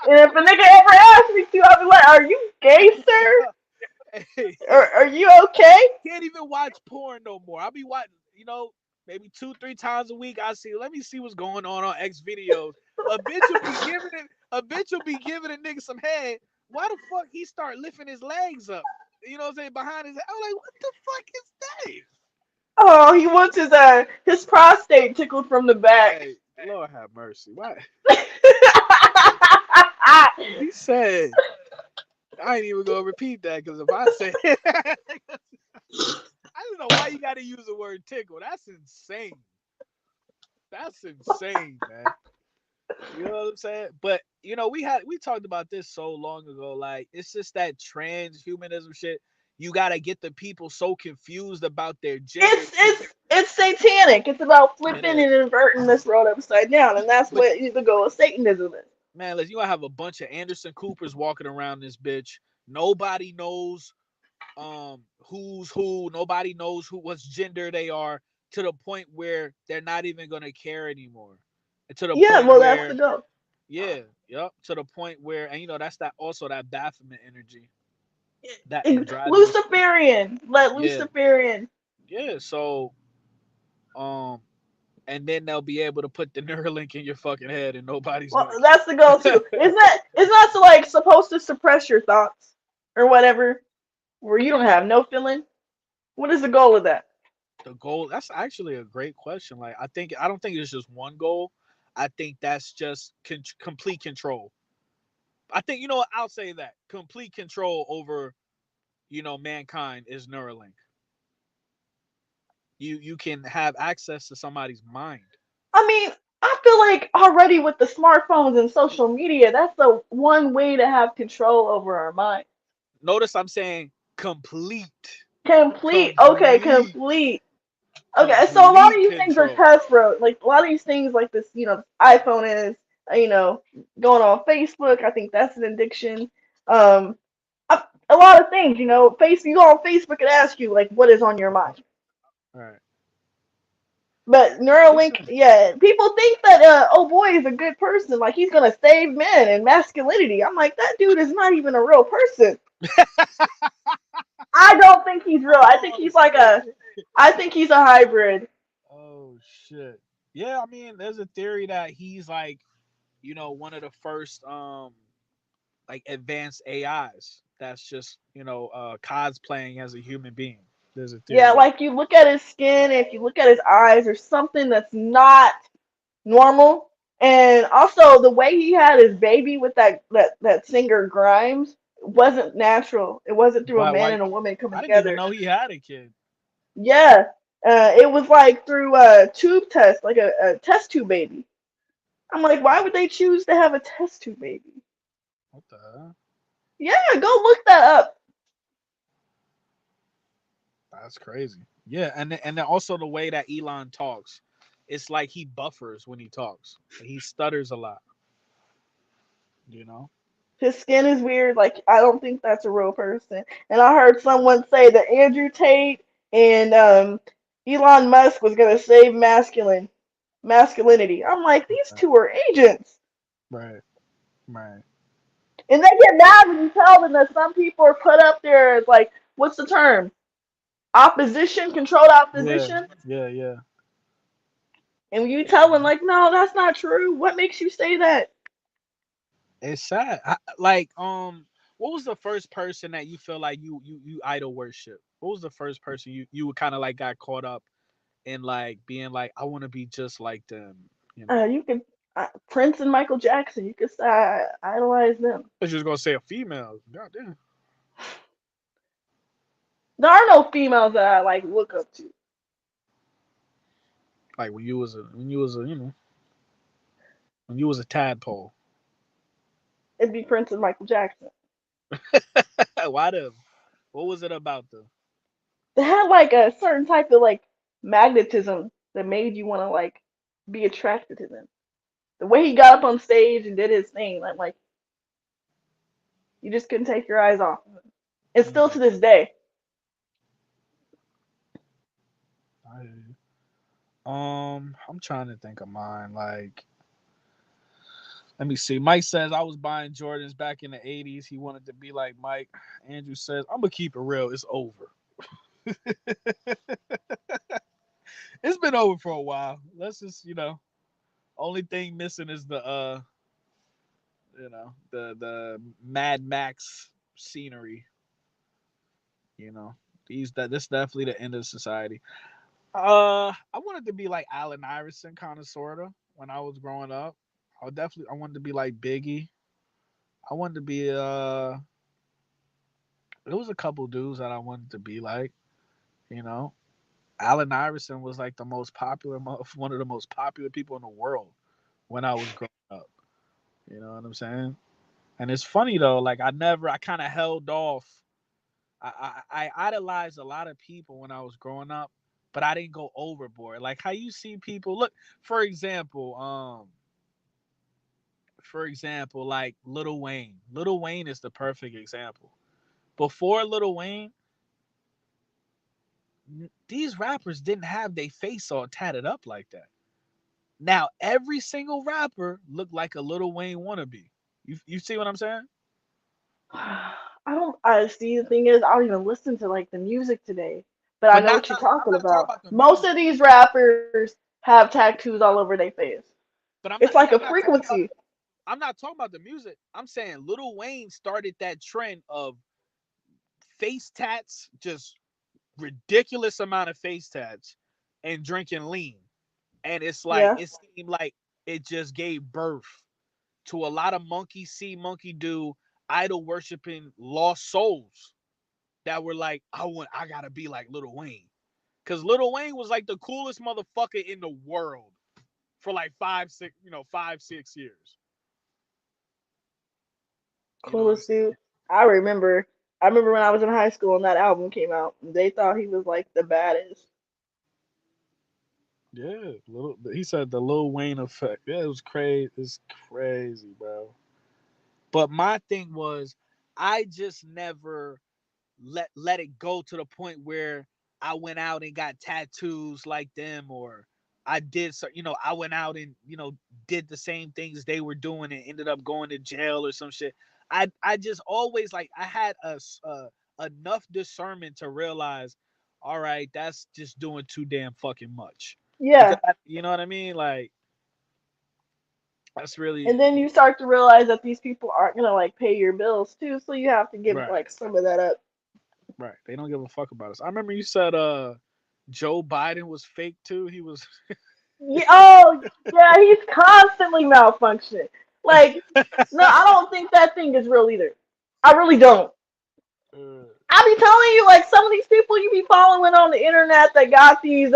And if a nigga ever asks me to, I'll be like, "Are you gay, sir? hey, Are you okay?" can't even watch porn no more. I'll be watching, maybe 2, 3 times a week. Let me see what's going on X videos. A bitch will be giving a nigga some head. Why the fuck he start lifting his legs up? You know what I'm saying? Behind his head. I'm like, what the fuck is that? Oh, he wants his prostate tickled from the back. Hey, Lord have mercy. Why? He said, I ain't even gonna repeat that because if I say it, I don't know why you gotta use the word tickle. That's insane. That's insane, man. You know what I'm saying? But we talked about this so long ago. Like it's just that transhumanism shit. You gotta get the people so confused about their gender. It's satanic. It's about It flipping and is. inverting this world upside down, and that's But what the goal of Satanism is. man, listen, you gonna have a bunch of Anderson Coopers walking around this bitch. Nobody knows who's who. Nobody knows what's gender they are to the point where they're not even gonna care anymore. And to the Yeah, point well, that's the where goal. yeah, yep, to the point where and that's that also that Baphomet energy, that androgynous. Luciferian, let Yeah, Luciferian. yeah. So um, and then they'll be able to put the Neuralink in your fucking head, and nobody's Well, gonna that's the goal care. too. Isn't that like supposed to suppress your thoughts or whatever, where you don't have no feeling? What is the goal of that? The goal. That's actually a great question. Like I don't think it's just one goal. I think that's just complete control. I think what, I'll say that complete control over mankind is Neuralink. You can have access to somebody's mind. I mean, I feel like already with the smartphones and social media, that's the one way to have control over our mind. Notice I'm saying complete, Complete. Okay, complete, complete. Okay, so a lot of complete these things are control. test road. Like a lot of these things, like this, iPhone is, going on Facebook. I think that's an addiction. Um, a lot of things, face you go on Facebook and ask you like what is on your mind. All right. But It's Neuralink, yeah, people think that oh boy is a good person, like he's gonna save men and masculinity. I'm like that dude is not even a real person. I don't think he's real. oh shit. I think he's a hybrid. Oh shit. Yeah, I mean, there's a theory that he's like, one of the first like advanced AIs that's just, cosplaying as a human being. There's a Yeah, theory. like you look at his skin, if you look at his eyes, there's something that's not normal. And also the way he had his baby with that singer Grimes wasn't natural. It wasn't through a man Why? and a woman coming I didn't even together. know he had a kid. Yeah. It was like through a tube test, like a test tube baby. I'm like, why would they choose to have a test tube baby? What the hell? Yeah, go look that up. That's crazy. Yeah, and then also the way that Elon talks, it's like he buffers when he talks. He stutters a lot. You know. His skin is weird. Like I don't think that's a real person. And I heard someone say that Andrew Tate and Elon Musk was gonna save masculinity. I'm like, these Right. two are agents. Right. Right. And they get mad when you tell them that some people are put up there as like, what's the term? Opposition, controlled Yeah. opposition. Yeah. Yeah. And when you tell them like, no, that's not true. What makes you say that? It's sad. Like, what was the first person that you feel like you idol worship? What was the first person you kind of like got caught up in like being like I want to be just like them? You know. You could Prince and Michael Jackson. You could say I idolize them. I was just gonna say a female. God damn. There are no females that I like look up to. Like when you was a when you was a tadpole. It'd be Prince and Michael Jackson. Why them? What was it about them? They had like a certain type of like magnetism that made you want to like be attracted to them. The way he got up on stage and did his thing, like you just couldn't take your eyes off of him. And still to Mm, this day, I'm trying to think of mine. Like, let me see. Mike says I was buying Jordans back in the '80s. He wanted to be like Mike. Andrew says I'm gonna keep it real. It's over. It's been over for a while. Let's just only thing missing is the the Mad Max scenery. You know, this definitely the end of society. I wanted to be like Allen Iverson, kind of sorta, when I was growing up. I wanted to be like Biggie. I wanted to be there was a couple dudes that I wanted to be like, you know. Allen Iverson was like the most popular one of the most popular people in the world when I was growing up. You know what I'm saying? And it's funny though, like I kind of held off. I idolized a lot of people when I was growing up, but I didn't go overboard. Like how you see people look, for example, like Little Wayne. Little Wayne is the perfect example. Before Little Wayne, these rappers didn't have their face all tatted up like that. Now every single rapper looked like a Little Wayne wannabe. You see what I'm saying? I don't. I see. The thing is, I don't even listen to like the music today, but I But know not, what you're not I'm talking not talking about. about the Most music. of these rappers have tattoos all over their face. But It's like a I'm not talking about frequency. the music. I'm saying Little Wayne started that trend of face tats, just ridiculous amount of face tats, and drinking lean. And it's like Yeah. it seemed like it just gave birth to a lot of monkey see, monkey do, idol worshiping lost souls that were like, I gotta be like Little Wayne. Cause Little Wayne was like the coolest motherfucker in the world for like 5, 6 years. You know what I'm Coolest saying? dude. I remember. I remember when I was in high school and that album came out. They thought he was like the baddest. Yeah, he said the Lil Wayne effect. Yeah, it was crazy. It's crazy, bro. But my thing was, I just never let it go to the point where I went out and got tattoos like them, or I did so. I went out and did the same things they were doing and ended up going to jail or some shit. I just always like I had enough discernment to realize, all right, that's just doing too damn fucking much. Because Yeah. you know what I mean, like that's really And then you start to realize that these people aren't gonna like pay your bills too, so you have to give right. like some of that up. Right. They don't give a fuck about us. I remember you said Joe Biden was fake too. He was Yeah, oh, yeah, he's constantly malfunctioning. Like, no, I don't think that thing is real either. I really don't. uh, I be telling you, like, some of these people you be following on the internet that got these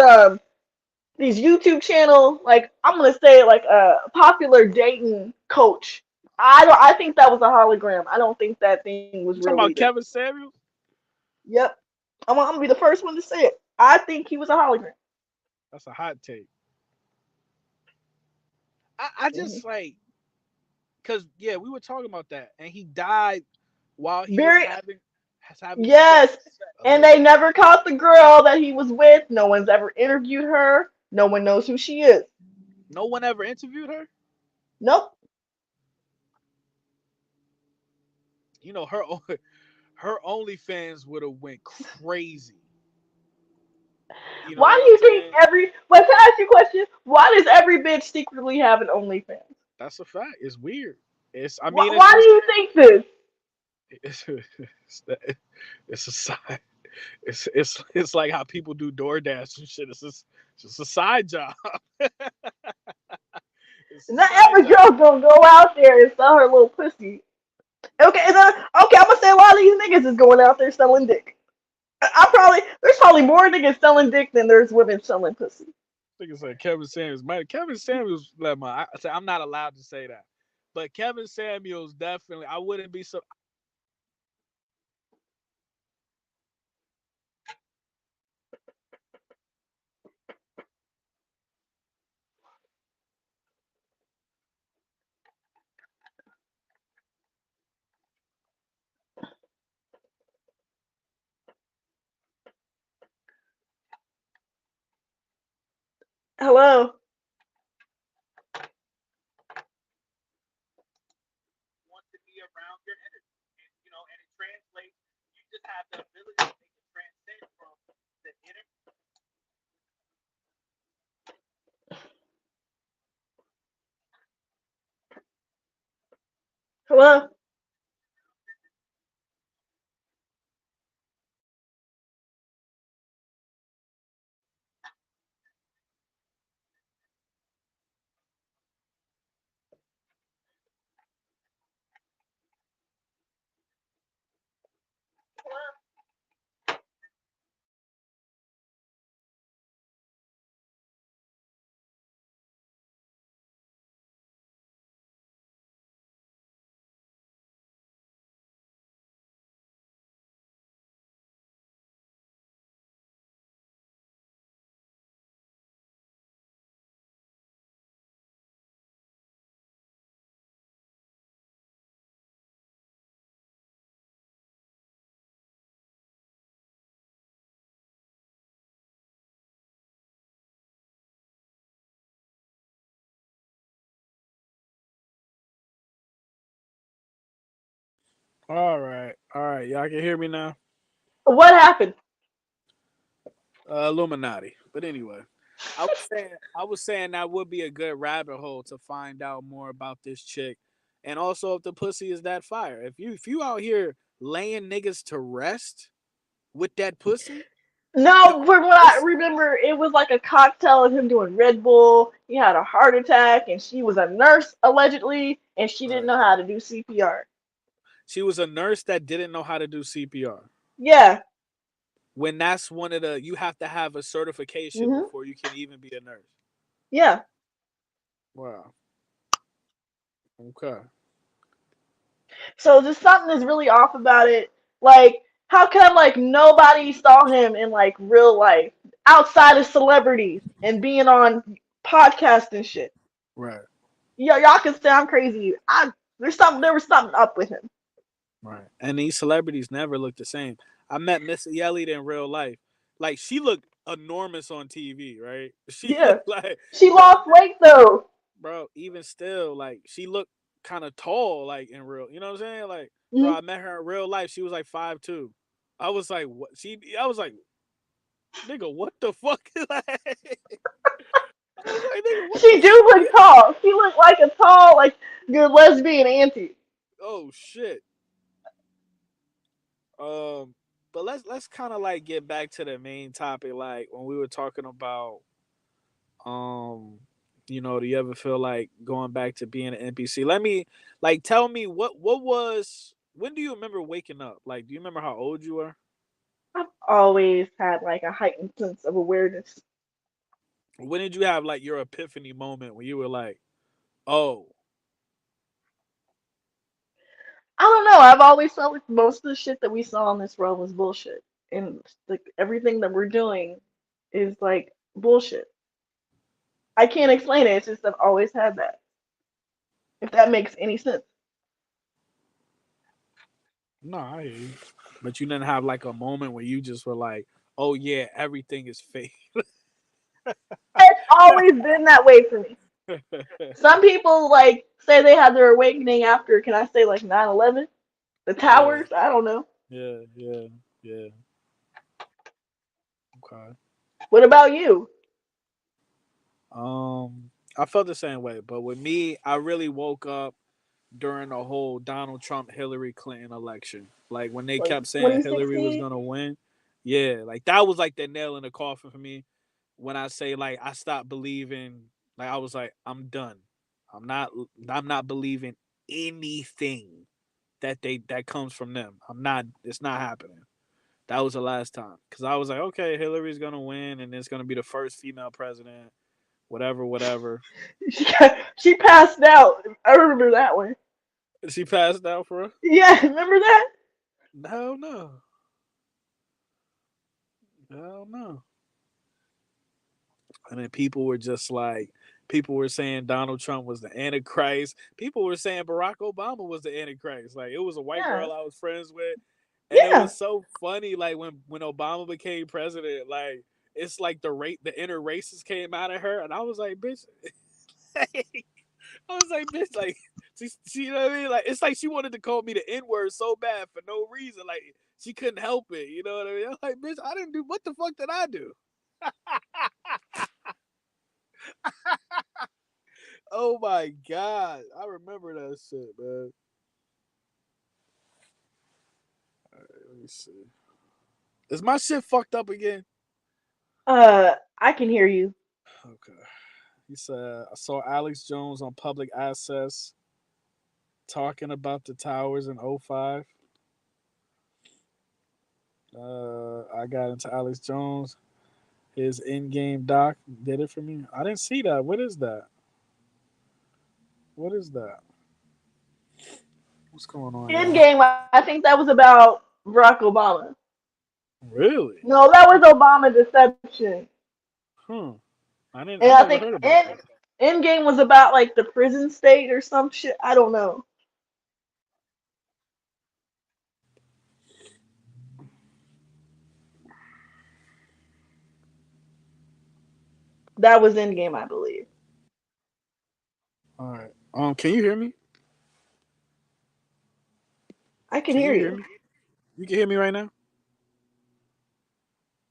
YouTube channel, like I'm gonna say like a popular dating coach. I think that was a hologram. I don't think that thing was you real talking either. about Kevin Samuels? Yep. I'm gonna be the first one to say it. I think he was a hologram. That's a hot take. I Hmm. just like because yeah, we were talking about that, and he died while he was Very having yes. sex, And allegedly. they never caught the girl that he was with. No one's ever interviewed her. No one knows who she is. No one ever interviewed her. Nope. You know her OnlyFans would have went crazy. You know Why what do I'm you think saying? every? Let's ask you a question. Why does every bitch secretly have an OnlyFans? That's a fact. It's weird. It's I Why, mean it's why do just you think this? it's it's a side. It's like how people do DoorDash and shit. It's just a side job. It's a Not side every job. girl gonna go out there and sell her little pussy. Okay, okay, I'm gonna say a lot of these niggas is going out there selling dick. I probably there's probably more niggas selling dick than there's women selling pussy. I think it's like Kevin Samuels. Man, Kevin Samuels, I say I'm not allowed to say that, but Kevin Samuels definitely. I wouldn't be so. Hello. Want to be around your energy, and and it translates. You just have the ability to make it transcend from the inner. Hello. All right, y'all can hear me now. What happened? Illuminati. But anyway, I was saying that would be a good rabbit hole to find out more about this chick, and also if the pussy is that fire. If you out here laying niggas to rest with that pussy, yo, No, from what I it's remember, it was like a cocktail of him doing Red Bull. He had a heart attack, and she was a nurse allegedly, and she didn't know how to do CPR. she was a nurse that didn't know how to do CPR. Yeah. When that's one of the you have to have a certification Mhm. before you can even be a nurse. Yeah. Wow. Okay. So just something is really off about it. Like, how come like nobody saw him in like real life outside of celebrities and being on podcasts and shit? Right. Yeah, y'all can say I'm crazy. There was something up with him. Right. And these celebrities never look the same. I met Missy Elliott in real life. Like she looked enormous on TV, right? She Yeah. looked like, She but I lost met, weight though. bro, even still, like she looked kind of tall, like in real. You know what I'm saying? Like, bro, Mhm. I met her in real life. She was like 5'2". I was like, what? I was like, nigga, what the fuck? Like, I was like, nigga, what the She fuck? do look tall. She looked like a tall, like your lesbian auntie. Oh shit. Um. but let's kind of like get back to the main topic, like when we were talking about um do you ever feel like going back to being an NPC? Let me like tell me what was when do you remember waking up? Like, do you remember how old you were? I've always had like a heightened sense of awareness. When did you have like your epiphany moment when you were like, "Oh, I don't know. I've always felt like most of the shit that we saw in this world was bullshit, and like everything that we're doing is like bullshit. I can't explain it. It's just I've always had that. If that makes any sense. no, I hear you." But you didn't have like a moment where you just were like, "Oh yeah, everything is fake." It's always been that way for me. Some people like say they had their awakening after, can I say like 9/11, the Yeah, towers? I don't know. yeah, yeah, yeah. Okay. What about you? I felt the same way, but with me, I really woke up during the whole Donald Trump Hillary Clinton election. Like when they Like kept saying Hillary was 2016? gonna win. Yeah, like that was like the nail in the coffin for me. When I say like I stopped believing, like I was like, I'm done. I'm not I'm not believing anything that comes from them. I'm not it's not happening. That was the last time. Cause I was like, okay, Hillary's gonna win and it's gonna be the first female president, whatever, whatever. She passed out. I remember that one. She passed out for her? Yeah, remember that? Hell no. Hell no. And then people were saying Donald Trump was the Antichrist. People were saying Barack Obama was the Antichrist. Like it was a white Yeah. girl I was friends with. And it Yeah. was so funny, like when Obama became president, like it's like the inner racist came out of her, and I was like, bitch, I was like, bitch, like she, you know what I mean? Like it's like she wanted to call me the N word so bad for no reason, like she couldn't help it. You know what I mean? I'm like, bitch, I didn't do what the fuck did I do? Oh my god, I remember that shit, man. Let me see. Is my shit fucked up again? I can hear you. Okay. He said, I saw Alex Jones on public access talking about the towers in '05. I got into Alex Jones. His in-game doc did it for me. I didn't see that. What is that? What is that? What's going on, y'all? Endgame, I think that was about Barack Obama. Really? No, that was Obama deception. Hmm. I didn't. And I I never think heard about that. Endgame was about like the prison state or some shit. I don't know. That was Endgame, I believe. All right. Can you hear me? I can Can hear you hear you. me? You can hear me right now?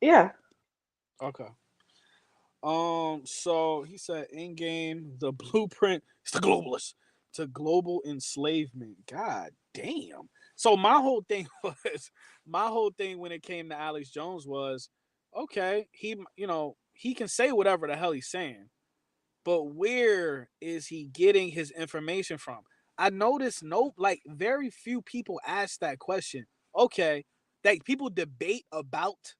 Yeah. Okay. So he said in game, the blueprint is the globalist to global enslavement. God damn. So my whole thing was my whole thing when it came to Alex Jones was okay, he can say whatever the hell he's saying, but where is he getting his information from? I noticed no like very few people ask that question. Okay, like people debate about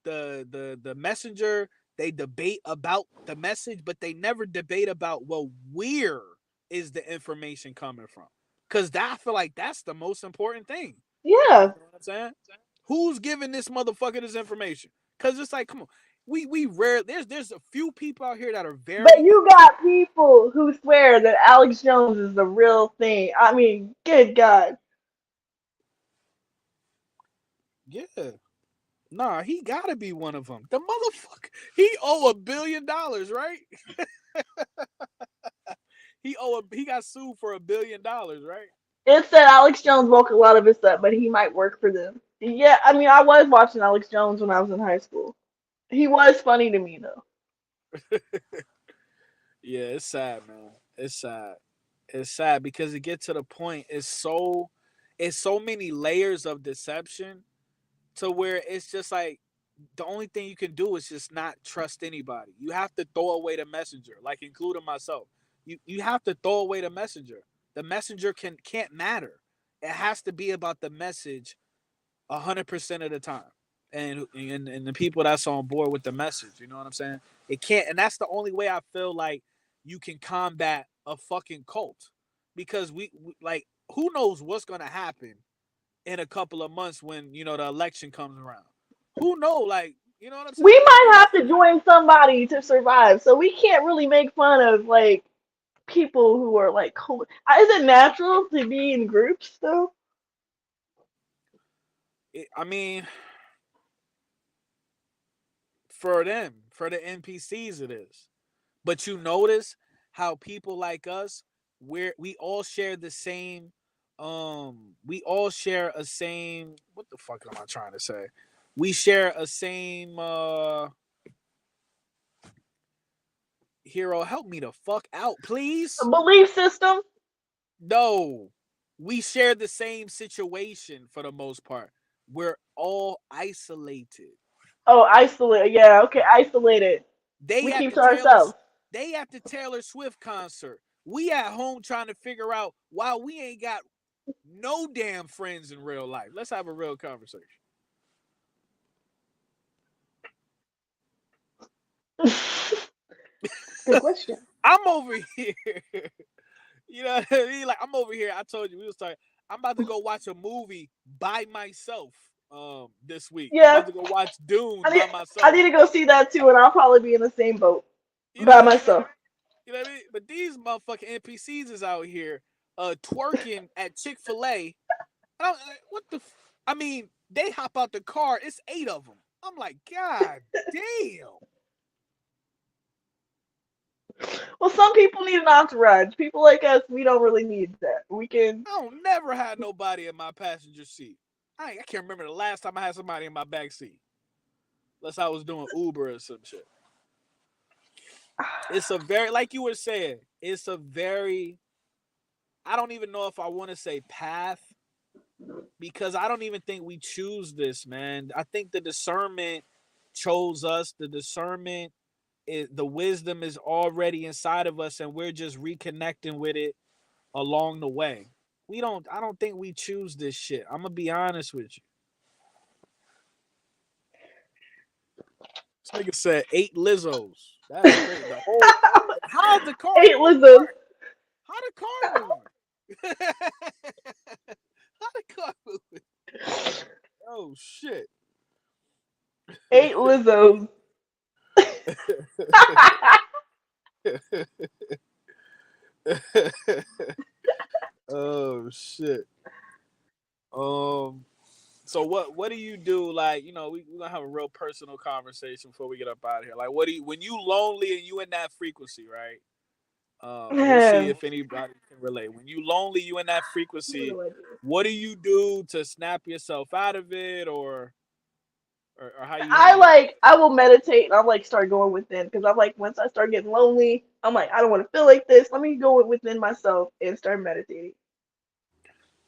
the messenger, they debate about the message, but they never debate about, well, where is the information coming from? Because I feel like that's the most important thing. Yeah. You know what I'm saying? Who's giving this motherfucker this information? Because it's like, come on, we rare there's a few people out here that are But very you got people who swear that Alex Jones is the real thing. I mean, good God. yeah. Nah, he gotta be one of them. The motherfucker, he owe $1 billion, right? He got sued for $1 billion, right? It said Alex Jones woke a lot of us up, but he might work for them. Yeah, I mean, I was watching Alex Jones when I was in high school. He was funny to me, though. Yeah, it's sad, man. It's sad. It's sad because it gets to the point. It's so many layers of deception to where it's just like the only thing you can do is just not trust anybody. You have to throw away the messenger, like including myself. You have to throw away the messenger. The messenger can't matter. It has to be about the message 100% of the time. And the people that's on board with the message, you know what I'm saying? It can't, and that's the only way I feel like you can combat a fucking cult, because we like, who knows what's gonna happen in a couple of months when the election comes around. Who know? Like, you know what I'm saying? We We don't might know. have to join somebody to survive, so we can't really make fun of like people who are like cool. Is it natural to be in groups though? I mean, for them, for the NPCs, it is. But you notice how people like us, we all share the same. We all share a same. What the fuck am I trying to say? We share a same. Hero, help me the fuck out, A please. belief system? No, we share the same situation for the most part. We're all isolated. Oh, isolate. Yeah, okay, isolated. They We at keep the to Taylor ourselves. they at the Taylor Swift concert. We at home trying to figure out why we ain't got no damn friends in real life. Let's have a real conversation. Good question. I'm over here. You know what I mean? Like, I'm over here. I told you we was talking. I'm about to go watch a movie by myself this week. I'm Yeah, about to go watch Dune I need by I myself. need to go see that too, and I'll probably be in the same boat You know by what I mean? myself. You know what I mean? But these motherfucking NPCs is out here twerking at Chick-fil-A. What the? I mean, they hop out the car. It's 8 of them. I'm like, God damn. Well, some people need an entourage. People like us, we don't really need that. We can. I don't never had nobody in my passenger seat. I can't remember the last time I had somebody in my back seat. Unless I was doing Uber or some shit. It's a very, like you were saying, it's a very, I don't even know if I want to say path, because I don't even think we choose this, man. I think the discernment chose us. The discernment, the wisdom is already inside of us, and we're just reconnecting with it along the way. I don't think we choose this shit. I'm gonna be honest with you. This nigga said 8 Lizzos. That's crazy. The whole, how's the car Eight even Lizos. work? How the car even work? How the car moving? Oh shit. Eight Lizos. Oh shit. Um. So what do you do? Like, we're gonna have a real personal conversation before we get up out of here. Like, what do you, when you lonely and you in that frequency, right? We'll see Man, if anybody can relate. When you lonely, you in that what frequency. do I do? What do you do to snap yourself out of it, or how you I handle it? like I will meditate and I'll like start going within because I'm like once I start getting lonely, I'm like I don't want to feel like this. Let me go within myself and start meditating.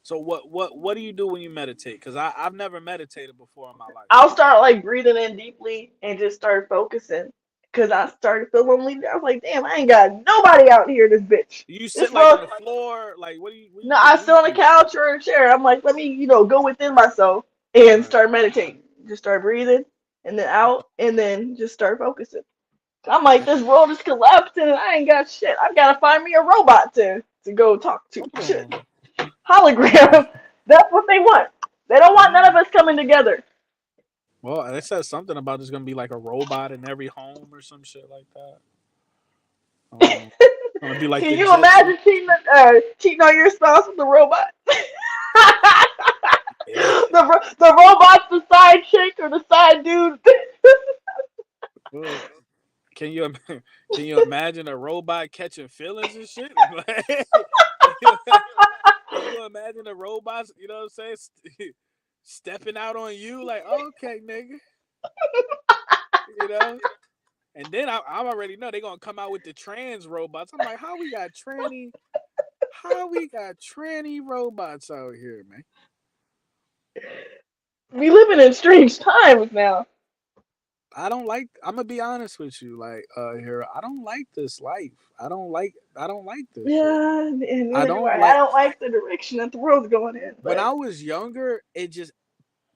So what do you do when you meditate? Because I've never meditated before in my life. I'll start like breathing in deeply and just start focusing because I started feeling lonely. I was like, damn, I ain't got nobody out here. This bitch. Do you sit This like on world. the floor? Like, what do No, you do? I What sit do on a you do? couch or a chair. I'm like, let me go within myself and Right. start meditating. Just start breathing and then out and then just start focusing. I'm like, this world is collapsing and I ain't got shit. I've got to find me a robot to go talk to. Shit. Oh, Hologram. That's what they want. They don't want none of mm. us coming together. Well, it says something about there's gonna be like a robot in every home or some shit like that. Um, it's gonna be like Can the you Jetson. imagine cheating on your spouse with the robot? Yeah. The robot's the side chick or the side dude. Ugh. Can you can you imagine a robot catching feelings and shit? can, you, can you imagine a robot? You know what I'm saying? Stepping out on you like, okay, nigga. You know. And then I already know they're gonna come out with the trans robots. I'm like, how we got tranny robots out here, man? We living in strange times now. I don't like. I'm gonna be honest with you, like here. I don't like this life. I don't like this shit. Yeah, and I neither do don't I. I like. don't like the direction that the world's going in, When but I was younger, it just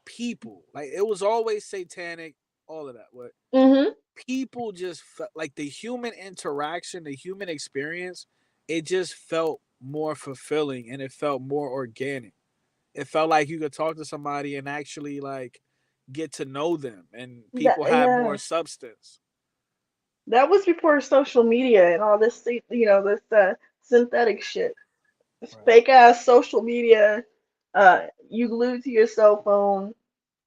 people like it was always satanic, all of that. What mhm. people just felt like the human interaction, the human experience, it just felt more fulfilling and it felt more organic. It felt like you could talk to somebody and actually like get to know them, and That people had more yeah. substance. That was before social media and all this, this synthetic shit. This Right. fake ass social media. You glued to your cell phone.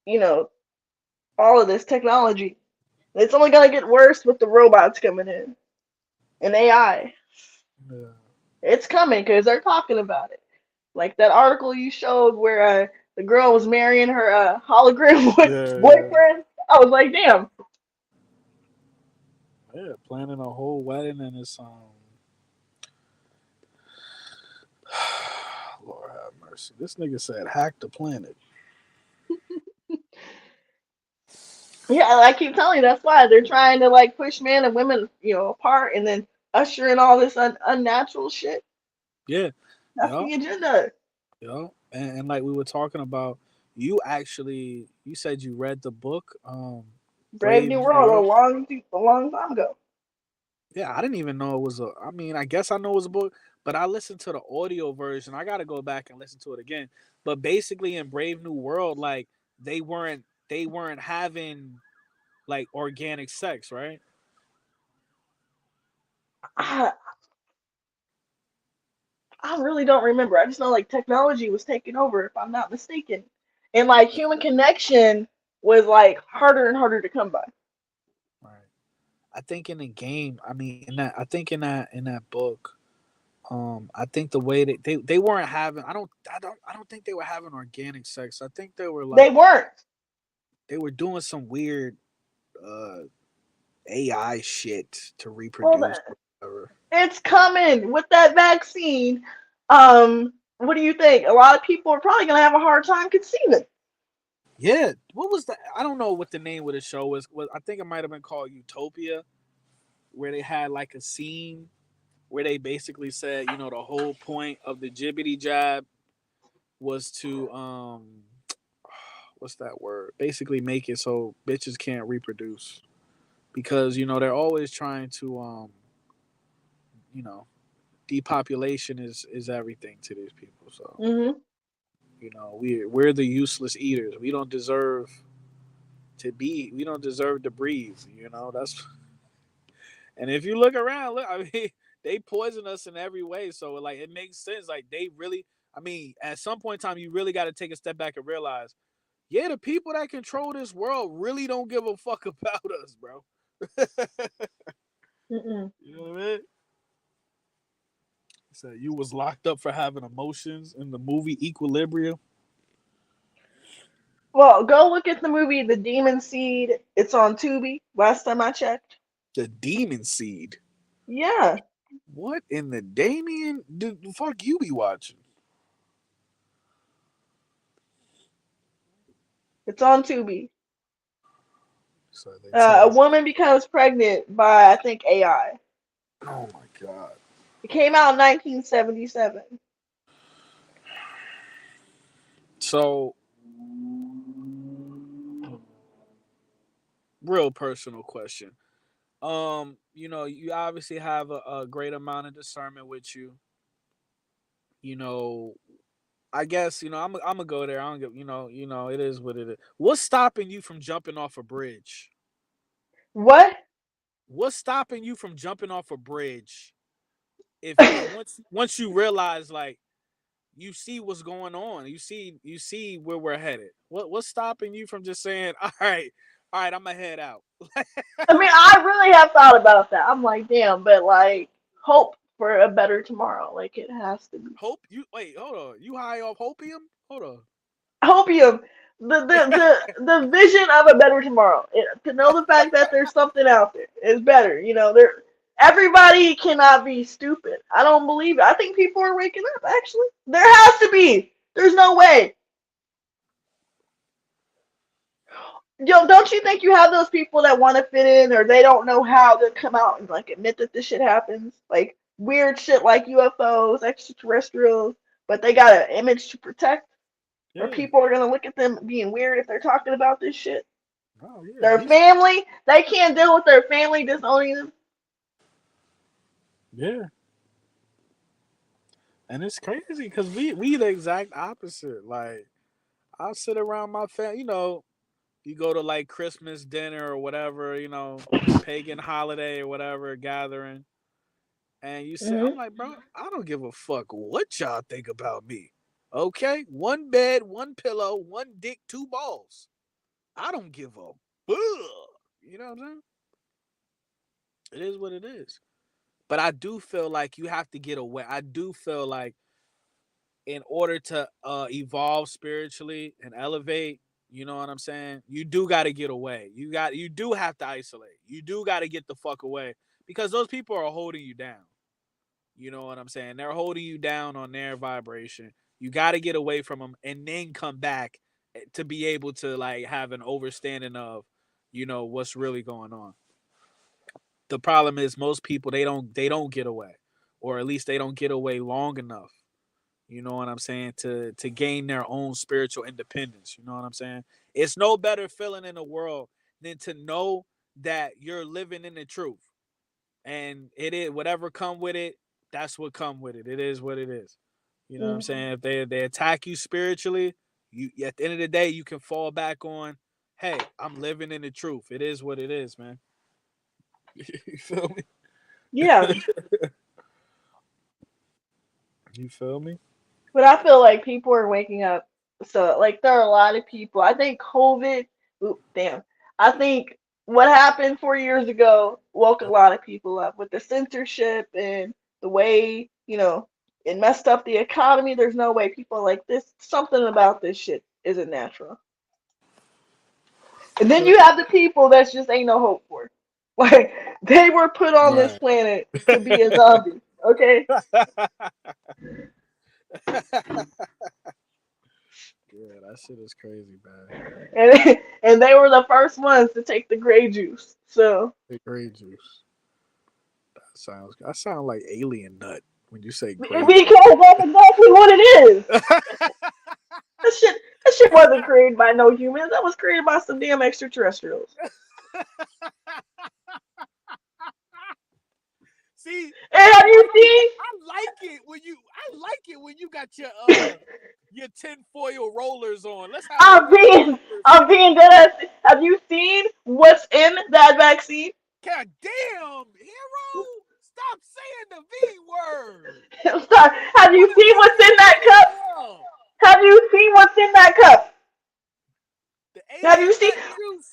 You know, all of this technology. It's only gonna get worse with the robots coming in and AI. Yeah. It's coming because they're talking about it. Like that article you showed where the girl was marrying her hologram Yeah, boyfriend. I was like, damn. yeah, planning a whole wedding and it's Lord have mercy. This nigga said hack the planet. Yeah, I keep telling you that's why they're trying to like push men and women, apart, and then usher in all this unnatural shit. Yeah, That's yeah, the agenda. yeah. And like we were talking about, you actually you said you read the book, Brave Brave New New World World. a long time ago. Yeah, I didn't even know it was a. I mean, I guess I know it was a book, but I listened to the audio version. I got to go back and listen to it again. But basically, in Brave New World, like they weren't having like organic sex, right? I, I really don't remember. I just know like technology was taking over, if I'm not mistaken, and like human connection was like harder and harder to come by. Right. I think in the game, I mean, I think in that book, I think the way that they weren't having, I don't think they were having organic sex. I think they were They like weren't. they were doing some weird uh AI shit to Well, reproduce or whatever. it's coming with that vaccine. What do you think? A lot of people are probably gonna have a hard time conceiving. Yeah, what was the? I don't know what the name of the show was. I think it might have been called Utopia, where they had like a scene where they basically said, you know, the whole point of the jibbity jab was to what's that word? Basically make it so bitches can't reproduce because you know they're always trying to you know depopulation is everything to these people. So Hmm. you know we're the useless eaters. We don't deserve to be. We don't deserve to breathe. You know that's. And if you look around, look, I mean, they poison us in every way. So like, it makes sense. Like they really, I mean, at some point in time, you really got to take a step back and realize, yeah, the people that control this world really don't give a fuck about us, bro. Mm-mm. You know what I mean? So you was locked up for having emotions in the movie Equilibrium. Well, go look at the movie The Demon Seed. It's on Tubi. Last time I checked. The demon seed. Yeah, What in the Damien? The fuck you be watching? it's on Tubi. So they tell A us. woman becomes pregnant by I think AI. Oh my god. It came out in 1977. So real personal question. You know, you obviously have a great amount of discernment with you. You know, I guess you know I'm gonna go there. I don't get you know it is what it is. What's stopping you from jumping off a bridge? What? What's stopping you from jumping off a bridge? If once you realize like you see what's going on, you see where we're headed. What's stopping you from just saying, all right, I'm gonna head out. I mean, I really have thought about that. I'm like, damn, but like, hope for a better tomorrow. Like, it has to be. Hope you wait, hold on. You high off hopium? Hold on. Hopium, the vision of a better tomorrow. To know the fact that there's something out there is better. There. Everybody cannot be stupid. I don't believe it. I think people are waking up. Actually, there has to be. There's no way. don't you think you have those people that want to fit in, or they don't know how to come out and like admit that this shit happens, like weird shit like UFOs, extraterrestrials, but they got an image to protect, or Yeah. people are gonna look at them being weird if they're talking about this shit. Oh yeah. Their These. family, they can't deal with their family disowning them. Yeah. And it's crazy because we the exact opposite. Like I'll sit around my family. You go to like Christmas dinner or whatever. Pagan holiday or whatever gathering, and you say, I'm Hmm. like, bro, I don't give a fuck what y'all think about me. Okay, one bed, one pillow, one dick, two balls. I don't give a fuck. You know what I'm saying? It is what it is. But I do feel like you have to get away. I do feel like in order to evolve spiritually and elevate, you know what I'm saying? You do got to get away. You do have to isolate. You do got to get the fuck away because those people are holding you down. You know what I'm saying? They're holding you down on their vibration. You got to get away from them and then come back to be able to like have an understanding of, what's really going on. The problem is most people they don't get away, or at least they don't get away long enough. You know what I'm saying? To gain their own spiritual independence. You know what I'm saying? It's no better feeling in the world than to know that you're living in the truth. And it is whatever come with it, that's what come with it. It is what it is. You know what I'm Hmm. saying? If they attack you spiritually, you at the end of the day you can fall back on, hey, I'm living in the truth. It is what it is, man. You feel me? Yeah, You feel me? but I feel like people are waking up. So, like, there are a lot of people. I think COVID, oop, damn. I think what happened 4 years ago woke a lot of people up with the censorship and the way, it messed up the economy. There's no way people are like this. Something about this shit isn't natural. And then So you have the people that's just ain't no hope for. Like, they were put on this right. planet to be a zombie, okay? Yeah, that shit is crazy, man. And they were the first ones to take the gray juice. So The grape juice. That sound like alien nut when you say grape juice. because that's exactly what it is. That shit wasn't created by no humans. That was created by some damn extraterrestrials. See, And have you seen? I like it when you got your tinfoil rollers on. Let's have a I'm real being I'm conversation. being dead ass. Have you seen what's in that vaccine? God damn, hero! Stop saying the V word. I'm sorry. I Have you want to seen beat what's your in that cup? ass up. Have you seen what's in that cup? The Have you alien seen nut juice.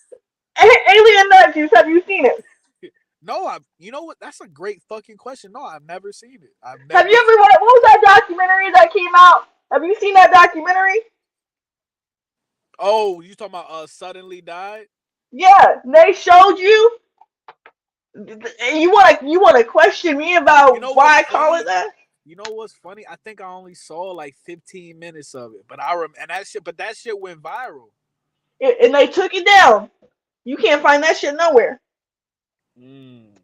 alien nut juice? Have you seen it? No, I've. You know what? That's a great fucking question. No, I've never seen it. I've Have you never ever seen. what was that documentary that came out? Have you seen that documentary? Oh, you talking about suddenly died? Yeah, they showed you. And you wanna question me You about know why what's I call it funny? that? You know what's funny? I think I only saw like 15 minutes of it, but and that shit. But that shit went viral. And they took it down. You can't find that shit nowhere. Mm.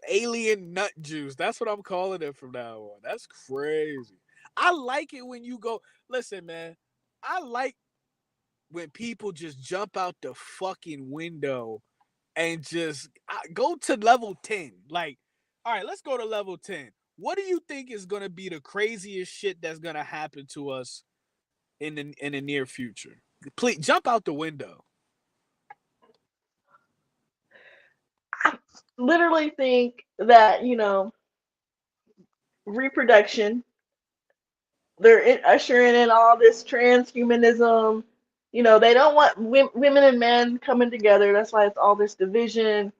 Alien nut juice. That's what I'm calling it from now on. That's crazy. I like it when you go. Listen, man. I like when people just jump out the fucking window and just go to level 10. Like, all right, let's go to level 10. What do you think is going to be the craziest shit that's going to happen to us in the near future? Please jump out the window. I literally think that reproduction. They're ushering in all this transhumanism. They don't want women and men coming together. That's why it's all this division.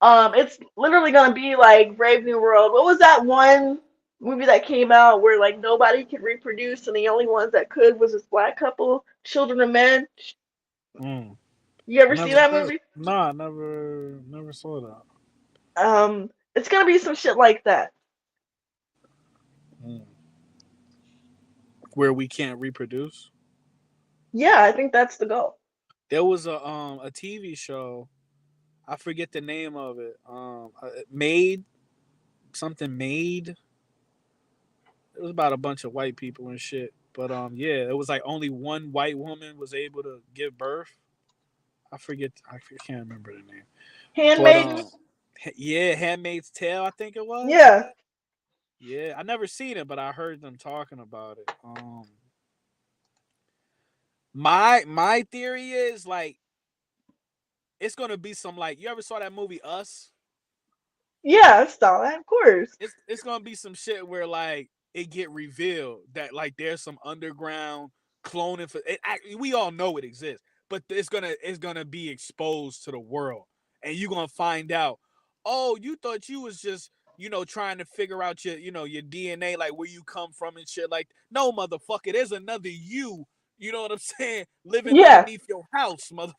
It's literally gonna be like Brave New World. What was that one movie that came out where like nobody could reproduce and the only ones that could was this black couple, children of men? Mm. You I ever see never that heard. movie? No, I never saw that. It's gonna be some shit like that. Mm. Where we can't reproduce. Yeah, I think that's the goal. There was a TV show. I forget the name of it. Made something made. It was about a bunch of white people and shit. But yeah, it was like only one white woman was able to give birth. I forget. I can't remember the name. But Handmaidens. yeah, Handmaid's Tale. I think it was. Yeah. Yeah, I never seen it, but I heard them talking about it. My theory is like it's gonna be some like you ever saw that movie Us? Yeah, Stalin, of course. It's gonna be some shit where like it get revealed that like there's some underground cloning for it. We all know it exists, but it's gonna be exposed to the world, and you gonna find out. Oh, you thought you was just trying to figure out your DNA, like where you come from and shit. Like, no, motherfucker, there's another you. You know what I'm saying? Living Yeah. underneath your house, motherfucker.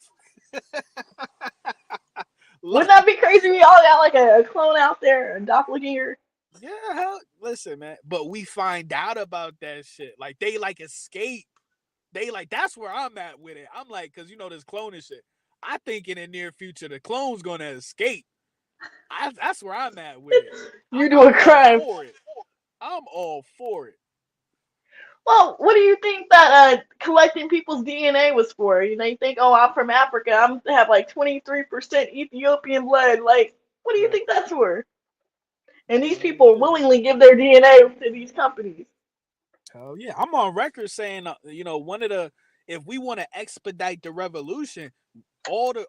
Wouldn't Like, that be crazy? We all got like a clone out there, a doppelganger. yeah, hell, listen, man. But we find out about that shit. Like they like escape. They like that's where I'm at with it. I'm like, cause this cloning shit. I think in the near future the clone's gonna escape. That's where I'm at with it. You're I'm doing all crime. for it. I'm all for it. Well, what do you think that collecting people's DNA was for? You think, oh, I'm from Africa. I'm have like 23% Ethiopian blood. Like, what do you Right. think that's for? And these Hell people yeah. willingly give their DNA to these companies. Hell yeah. I'm on record saying, one of the if we want to expedite the revolution, all the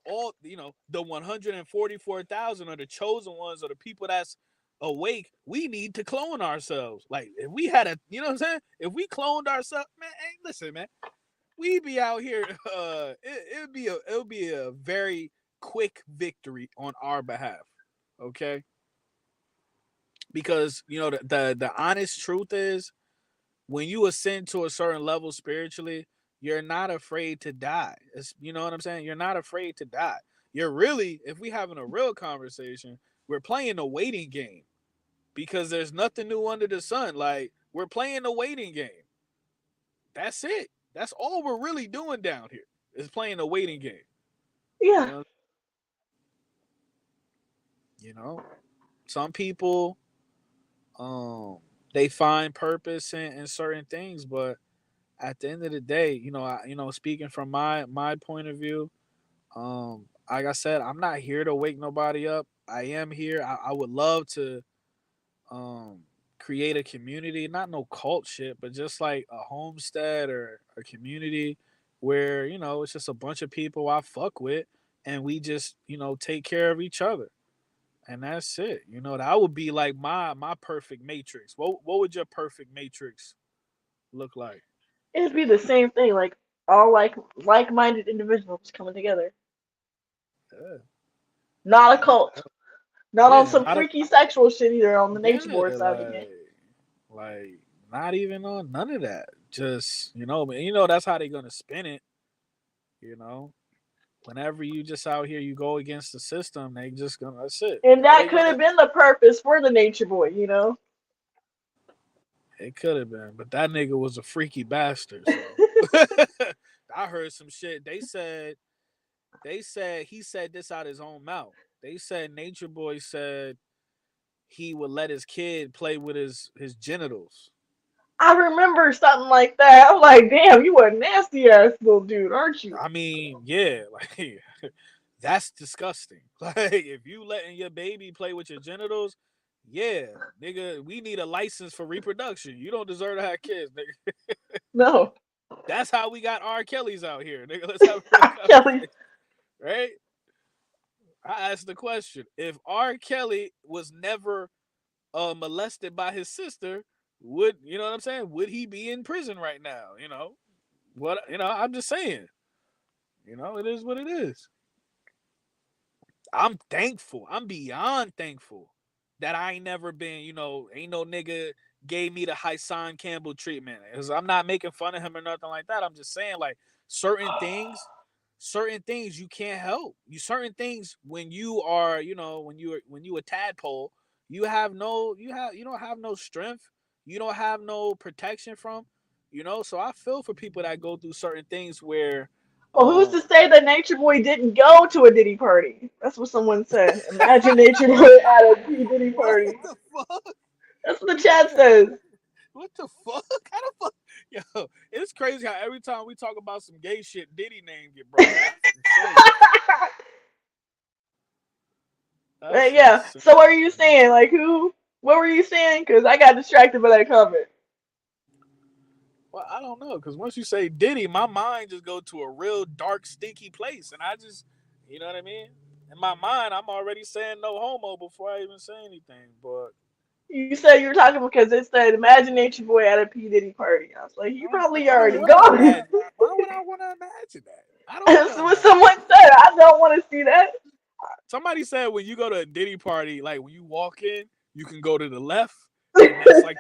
144,000 are the chosen ones or the people that's awake. We need to clone ourselves. Like if we had a, you know what I'm saying? If we cloned ourselves, man, hey, listen, man, we'd be out here. It would be a very quick victory on our behalf. Okay, because the honest truth is when you ascend to a certain level spiritually, you're not afraid to die. You know what I'm saying? You're not afraid to die. You're really, if we having a real conversation, we're playing a waiting game because there's nothing new under the sun. Like we're playing a waiting game. That's it. That's all we're really doing down here is playing a waiting game. You Yeah. know, you know. Some people, um, they find purpose in certain things, but at the end of the day, speaking from my point of view, like I said, I'm not here to wake nobody up. I am here. I would love to um create a community, not no cult shit, but just like a homestead or a community where, it's just a bunch of people I fuck with and we just, take care of each other. And that's it. That would be like my perfect matrix. What would your perfect matrix look like? It'd be the same thing, like all like-minded individuals coming together. Yeah. Not a Yeah. cult. Not on Yeah. some freaky sexual shit either on the nature Yeah, board side of the game. like not even on none of that. Just that's how they're gonna spin it. You know, whenever you just out here, you go against the system. They just gonna that's it. And All that they could gonna have been the purpose for the nature boy. it could have been, but that nigga was a freaky bastard. So I heard some shit. They said he said this out his own mouth. They said Nature Boy said he would let his kid play with his genitals. I remember something like that. I'm like, damn, you a nasty ass little dude, aren't you? I mean, yeah, like that's disgusting. Like if you letting your baby play with your genitals, yeah, nigga, we need a license for reproduction. You don't deserve to have kids, nigga. No. That's how we got R. Kelly's out here, nigga. Let's have a real Kelly. conversation, right? I asked the question: if R. Kelly was never molested by his sister, would you know what I'm saying? Would he be in prison right now? What? I'm just saying. It is what it is. I'm thankful. I'm beyond thankful that I ain't never been, ain't no nigga gave me the Hassan Campbell treatment. 'Cause I'm not making fun of him or nothing like that. I'm just saying like certain things, certain things you can't help. You certain things when you are, when you a tadpole, you don't have no strength. You don't have no protection from. So I feel for people that go through certain things where Well, who's to say that Nature Boy didn't go to a Diddy party? That's what someone said. Imagine Nature Boy at a P Diddy What party. the fuck? That's what the What chat the says. what the fuck? How the fuck? Yo, it's crazy how every time we talk about some gay shit, Diddy name get brought up. That's insane. But That's yeah. insane. So what are you saying? Like who? What were you saying? Because I got distracted by that comment. Well, I don't know, because once you say Diddy, my mind just go to a real dark, stinky place, and I just, you know what I mean. In my mind, I'm already saying no homo before I even say anything. But You said you were talking because it said Imagine Nature Boy at a P Diddy party. I was like, you probably why already would I gone. imagine? Why would I want to imagine that? I don't want That's to what imagine. someone said. I don't want to see that. Somebody said when you go to a Diddy party, like when you walk in, you can go to the left, and that's like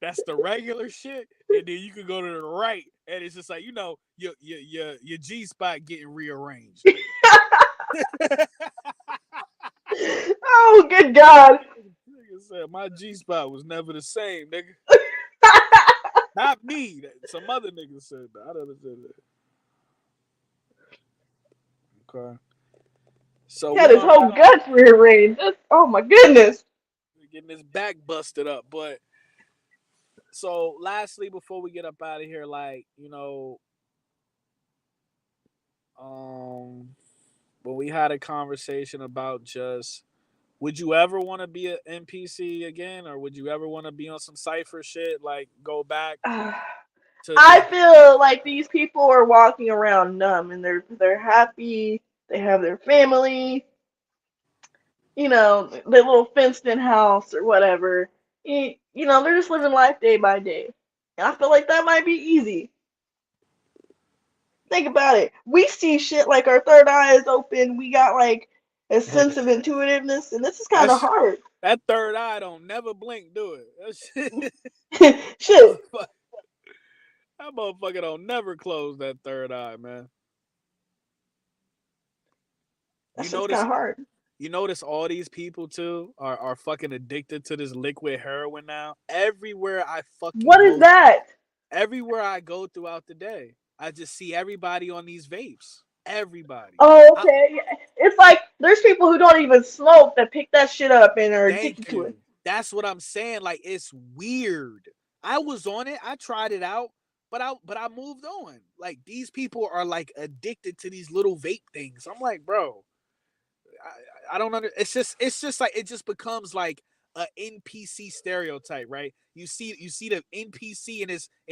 that's the regular shit, and then you can go to the right, and it's just like your G spot getting rearranged. Oh, good God. Nigga said my G spot was never the same, nigga. Not me. Some other niggas said that. I never said that. Okay. So Had we his whole gonna guts rearranged. Oh my goodness. getting his back busted up. But so lastly, before we get up out of here, like, um when we had a conversation about just would you ever want to be an NPC again, or would you ever want to be on some cipher shit, like go back to I feel like these people are walking around numb and they're happy. They have their family, their little fenced in house or whatever. They're just living life day by day. And I feel like that might be easy. Think about it. We see shit like our third eye is open. We got like a sense of intuitiveness, and this is kind of that's hard. that third eye don't never blink, do it? That shit, Shit, that motherfucker don't never close that third eye, man. that You shit's kind notice of hard. you notice all these people too are fucking addicted to this liquid heroin now. Everywhere I fucking What is go, that? everywhere I go throughout the day, I just see everybody on these vapes. Everybody. Oh, I okay. Yeah. It's like there's people who don't even smoke that pick that shit up and are thank addicted to it. you. That's what I'm saying. Like it's weird. I was on it. I tried it out, but I moved on. Like these people are like addicted to these little vape things. I'm like, bro, I don't under. It's just like it just becomes like a NPC stereotype, right? You see the NPC in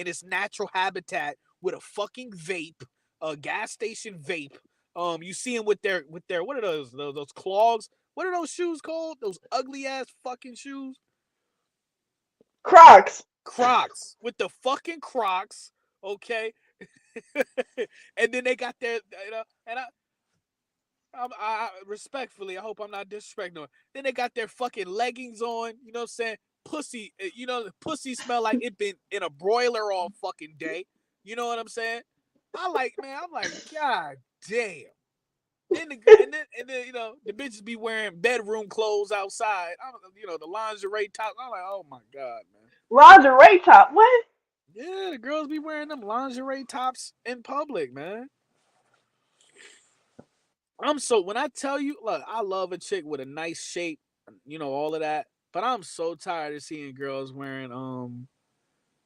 its natural habitat with a fucking vape, a gas station vape. You see him with their what are those clogs? What are those shoes called? Those ugly ass fucking shoes? Crocs. Crocs with the fucking Crocs. Okay, and then they got their and respectfully, I hope I'm not disrespecting them. Then they got their fucking leggings on. You know what I'm saying? Pussy, the pussy smell like it been in a broiler all fucking day. You know what I'm saying? I'm like, God damn. And then the bitches be wearing bedroom clothes outside. The lingerie top. I'm like, oh my god, man. Lingerie top. What? Yeah, the girls be wearing them lingerie tops in public, man. When I tell you, look, I love a chick with a nice shape, all of that. But I'm so tired of seeing girls wearing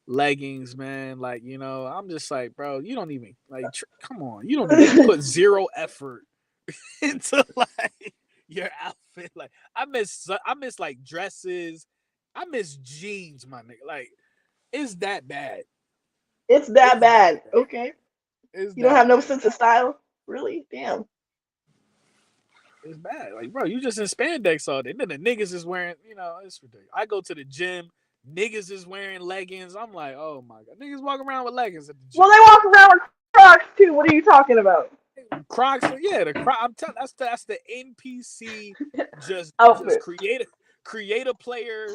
leggings, man. Like, I'm just like, bro, you don't even like come on. You put zero effort into like your outfit. Like I miss like dresses. I miss jeans, my nigga. Like, it's that bad. It's that It's that bad. bad. Okay. It's You don't have that no bad. sense of style? Really? Damn. It's bad. Like, bro, you just in spandex all day. Then the niggas is wearing, it's ridiculous. I go to the gym, niggas is wearing leggings. I'm like, oh my god, niggas walk around with leggings at the Well, gym. they walk around with Crocs too. What are you talking about? Crocs, yeah, the Croc. I'm telling that's the NPC. Just Outfit. create a player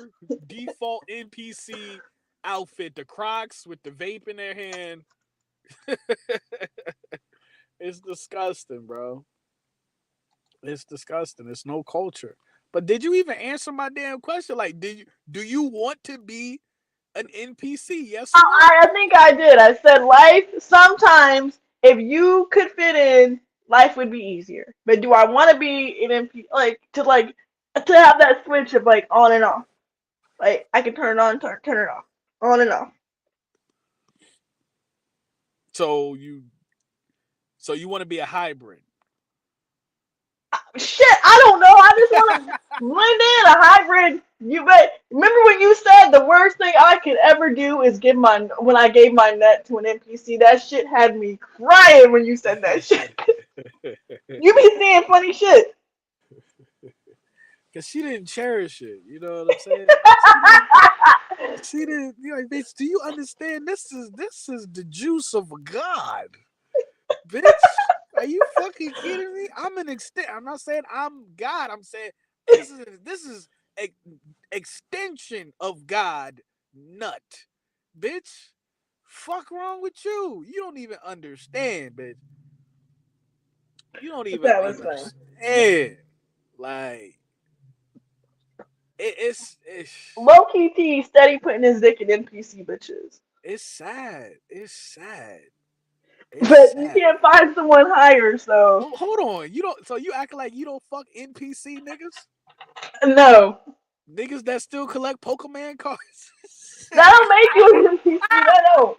default NPC outfit. The Crocs with the vape in their hand. It's disgusting, bro. It's disgusting. It's no culture. But did you even answer my damn question? Like, do you want to be an NPC? Yes or no? I think I did. I said life sometimes if you could fit in, life would be easier. But do I want to be an NPC? To have that switch of like on and off. Like I can turn it on, turn it off, on and off. So you want to be a hybrid. Shit, I don't know. I just want to blend in a hybrid. You but remember when you said the worst thing I could ever do is give my when I gave my net to an NPC. That shit had me crying when you said that shit. You be seeing funny shit. Cause she didn't cherish it. You know what I'm saying? She didn't. She didn't. You know, bitch. Do you understand? This is the juice of God, bitch. Are you fucking kidding me? I'm an extent. I'm not saying I'm God. I'm saying this is a extension of God. Nut, bitch. Fuck wrong with you? You don't even understand, bitch. You don't even That was fun. understand. Like it's Low key T steady putting his dick in NPC bitches. it's sad. It's sad. It's But you sad. can't find someone higher, so Hold on. You don't. So you act like you don't fuck NPC niggas? no. Niggas that still collect Pokemon cards? That don't make you an NPC.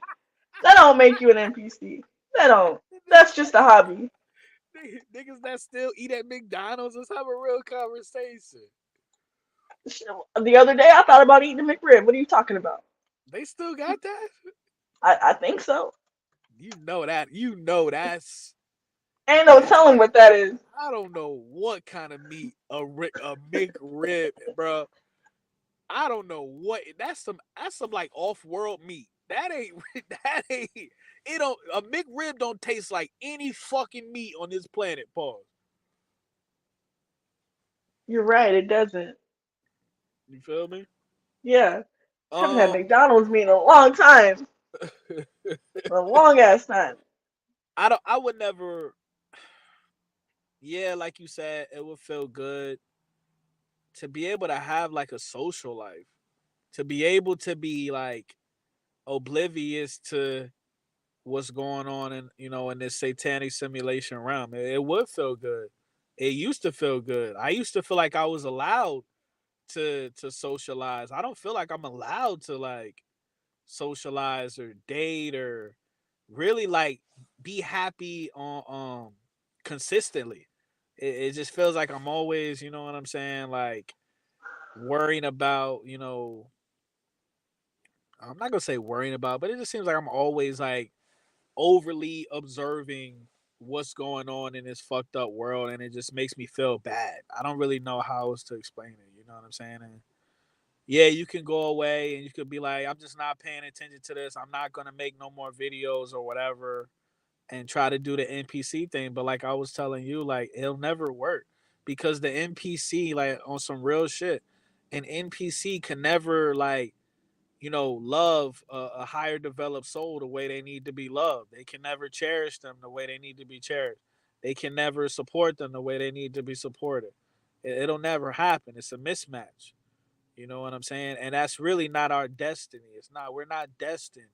That don't make you an NPC. That don't. That's just a hobby. Niggas that still eat at McDonald's? Let's have a real conversation. The other day I thought about eating a McRib. What are you talking about? They still got that? I think so. You know that. You know Ain't no that's. telling what that is. I don't know what kind of meat a McRib, bro. I don't know what that's some like off world meat. That ain't that ain't it don't a McRib don't taste like any fucking meat on this planet. Pause. You're right. It doesn't. You feel me? Yeah. Haven't had Um, McDonald's meat in a long time. A long ass time. I don't. I would never. Yeah, like you said, it would feel good to be able to have like a social life, to be able to be like oblivious to what's going on in this satanic simulation realm. It would feel good. It used to feel good. I used to feel like I was allowed to socialize. I don't feel like I'm allowed to like socialize or date or really like be happy on consistently. It just feels like I'm always, you know what I'm saying, like worrying about, I'm not gonna say worrying about, but it just seems like I'm always like overly observing what's going on in this fucked up world, and it just makes me feel bad. I don't really know how else to explain it. You know what I'm saying? And yeah, you can go away and you could be like, I'm just not paying attention to this. I'm not gonna make no more videos or whatever, and try to do the NPC thing. But like I was telling you, like it'll never work because the NPC, like on some real shit, an NPC can never like love a higher developed soul the way they need to be loved. They can never cherish them the way they need to be cherished. They can never support them the way they need to be supported. It'll never happen. It's a mismatch. You know what I'm saying? And that's really not our destiny. It's not. We're not destined.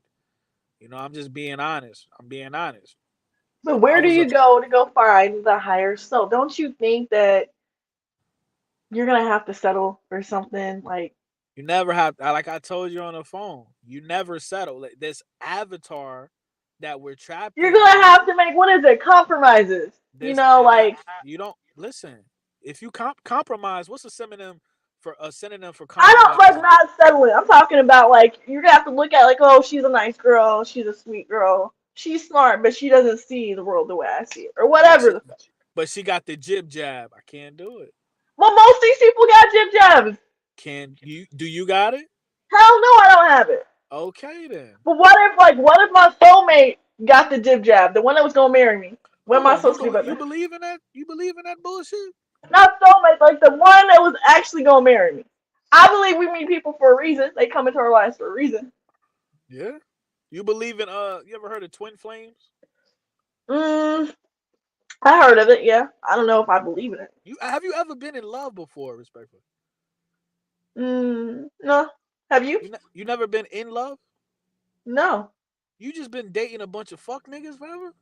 I'm just being honest. I'm being honest. But I where do was a. you go to go find the higher self? Don't you think that you're gonna have to settle for something like You never have. Like I told you on the phone. You never settle. Like, this avatar that we're trapped you're in gonna is have to make what is it compromises? You this. know, like You don't listen. If you compromise, what's a synonym for I don't like compromising? not settling. I'm talking about like you're gonna have to look at like, oh, she's a nice girl, she's a sweet girl, she's smart, but she doesn't see the world the way I see it, or But whatever she, the fuck. but she got the jib jab. I can't do it. Well, most of these people got jib jabs. Can you? Do you got it? Hell no, I don't have it. Okay then. But what if my soulmate got the jib jab, the one that was gonna marry me? What am Hold I on. supposed to do about You that? believe in that? You believe in that bullshit? Not soulmate, like the one that was actually gonna marry me. I believe we meet people for a reason. They come into our lives for a reason. Yeah. You believe in You ever heard of twin flames? Mm, I heard of it. Yeah, I don't know if I believe in it. You ever been in love before? Respectfully, No. Have you? you never been in love. No. You just been dating a bunch of fuck niggas forever.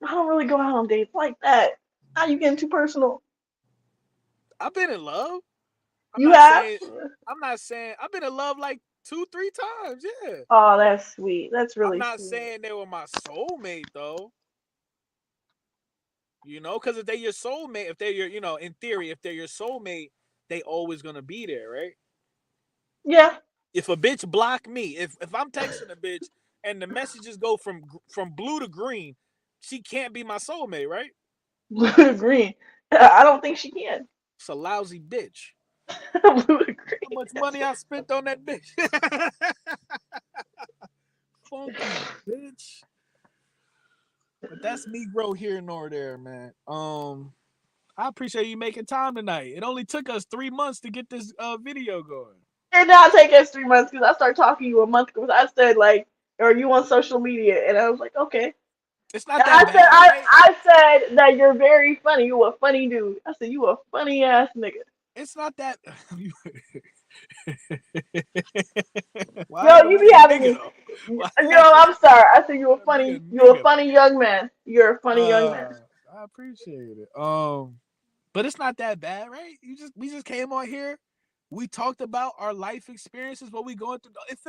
I don't really go out on dates like that. How you getting too personal? I've been in love. I'm You not have? saying. I'm not saying. I've been in love like 2, 3 times. Yeah. Oh, that's sweet. That's I'm really not sweet. saying they were my soulmate though. You know, because if they're your soulmate, if they're your, in theory, if they're your soulmate, they always gonna be there, right? Yeah. If a bitch block me, if I'm texting a bitch and the messages go from blue to green, she can't be my soulmate, right? Blue to green. I don't think she can. It's a lousy bitch. Blue to How green. much money I spent on that bitch? Funky bitch. But that's me grow here nor there, man. I appreciate you making time tonight. It only took us 3 months to get this video going. It now take us 3 months because I started talking to you a month ago. I said like, "Are you on social media?" And I was like, "Okay." It's not And that bad, right? I said that you're very funny. You a funny dude. I said you a funny ass nigga. It's not that. Why I Yo, gotta you be be a having nigga me. though? Why Yo, I I'm sorry. I said you a gotta be a funny. You a nigga funny though? young man. You're a funny young man. Uh, I appreciate it. But it's not that bad, right? We just came on here. We talked about our life experiences, what we going through. It's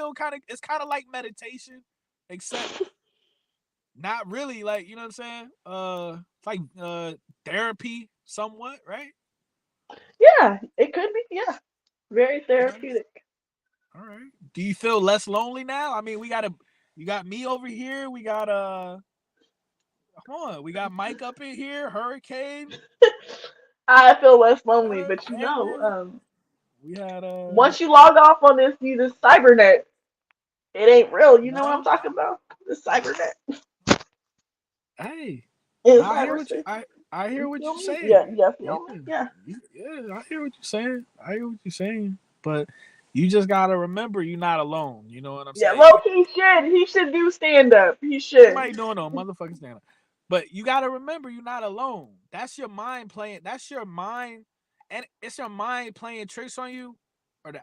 kind of like meditation, except not really. Like, you know what I'm saying? It's like therapy, somewhat, right? Yeah, it could be. Yeah, very Okay. therapeutic. All right. Do you feel less lonely now? I mean, you got me over here. We got come on, we got Mike up in here, Hurricane, I feel less lonely, but Edgar. We had once you log off on this cybernet, it ain't real. You know what I'm no. talking about? The cybernet Hey, in I hear what you cyberspace. I hear You what feel you're me? Yeah, saying. you Yeah, feel me? Yeah. yeah, I hear what you're saying. I hear what you're saying. But you just gotta remember you're not alone. You know what I'm Yeah, saying? low key should. He should do stand up. He should. Somebody doing no motherfucking stand up. But you gotta remember you're not alone. That's your mind playing. That's your mind, and it's your mind playing tricks on you,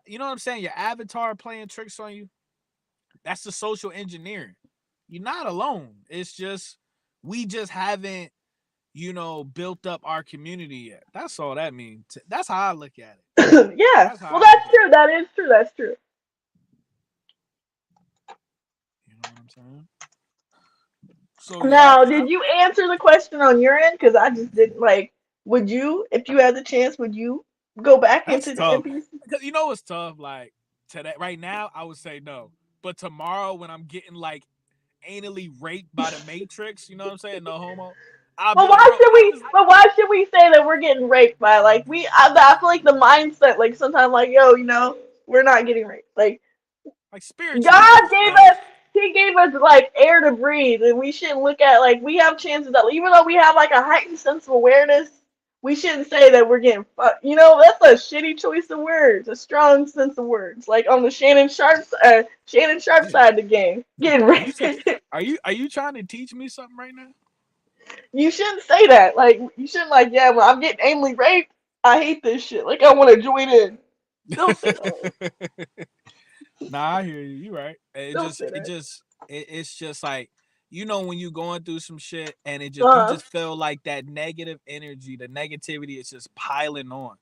you know what I'm saying? Your avatar playing tricks on you. That's the social engineering. You're not alone. It's just we just haven't, built up our community yet. That's all that means. That's how I look at it. Yeah. That's how Well, I look that's at it. true. That is true. That's true. You know what I'm saying? So yeah, Now, did you answer the question on your end? Because I just didn't like. Would you, if you had the chance, would you go back that's into the tough. NPC? Because you know what's tough? Like today, right now, I would say no. But tomorrow, when I'm getting like anally raped by the Matrix, you know what I'm saying? No homo. I'll be Well, like, why bro, should I we? just But why should we say that we're getting raped by like we? I feel like the mindset, like sometimes, like yo, we're not getting raped. Like like spiritually, God yes, gave us, yes. He gave us like air to breathe, and we shouldn't look at like we have chances that even though we have like a heightened sense of awareness, we shouldn't say that we're getting fucked. That's a shitty choice of words, a strong sense of words. Like on the Shannon Sharp Yeah. side of the game, getting You raped. said, are you trying to teach me something right now? You shouldn't say that. Like you shouldn't like, yeah, when I'm getting anally raped, I hate this shit. Like I want to join in. Don't say that. Nah, I hear you. You right. Don't say that. It's just like when you going through some shit and you Uh, just feel like that negative energy, the negativity is just piling on.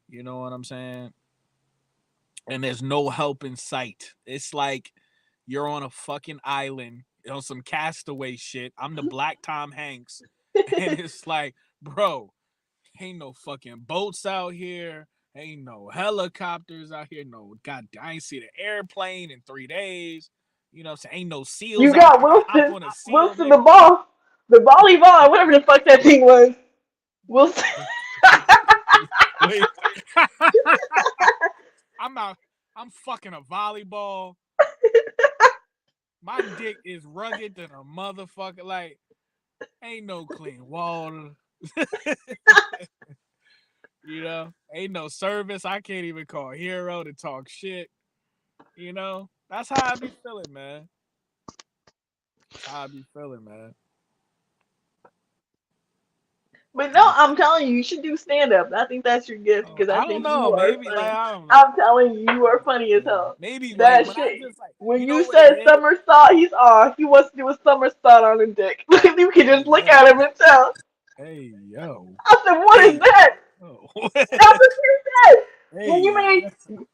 You know what I'm saying? And there's no help in sight. It's like you're on a fucking island on some castaway shit. I'm the Black Tom Hanks, and it's like, bro, ain't no fucking boats out here. Ain't no helicopters out here. No, God, I ain't seen an airplane in 3 days. You know what I'm saying? Ain't no seals you out got there to hop Wilson, on a seal, Wilson the nigga. ball, the volleyball, whatever the fuck that thing was. Wilson. Wait. I'm out. I'm fucking a volleyball. My dick is rugged than a motherfucker. Like, ain't no clean water. Ain't no service. I can't even call Hero to talk shit. That's how I be feeling, man. That's how I be feeling, man. But no, I'm telling you, you should do stand up. I think that's your gift Oh, because I I don't think know. you are Maybe like funny. I don't know. I'm telling you, you are funny as hell. Maybe like That when I shit. just like When you know you what it said is. somersault, he wants to do a somersault on a dick. Like you can Hey just look yo, at him and tell. hey yo, I said, what is hey that? yo, That's what you said. When you hey. made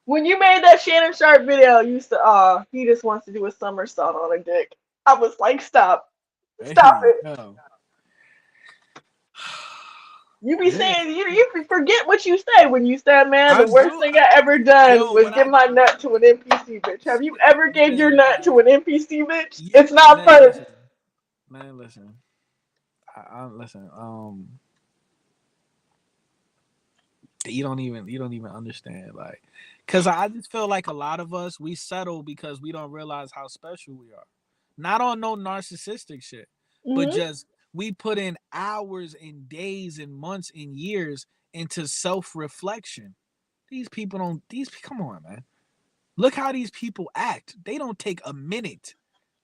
when you made that Shannon Sharp video, you said, "Oh, he just wants to do a somersault on a dick." I was like, "Stop, stop Hey it." yo. You be Yeah, saying you forget what you say when you said, "Man, I the worst do. thing I ever done Yo, was when give I my nut to an NPC bitch." Have you ever gave your listen, nut to man, an NPC bitch? yeah, It's not man, first. listen, man, listen. I listen. You don't even understand, like, cause I just feel like a lot of us we settle because we don't realize how special we are. Not on no narcissistic shit, but Hmm. just we put in hours and days and months and years into self reflection. These people don't. These come on, man. Look how these people act. They don't take a minute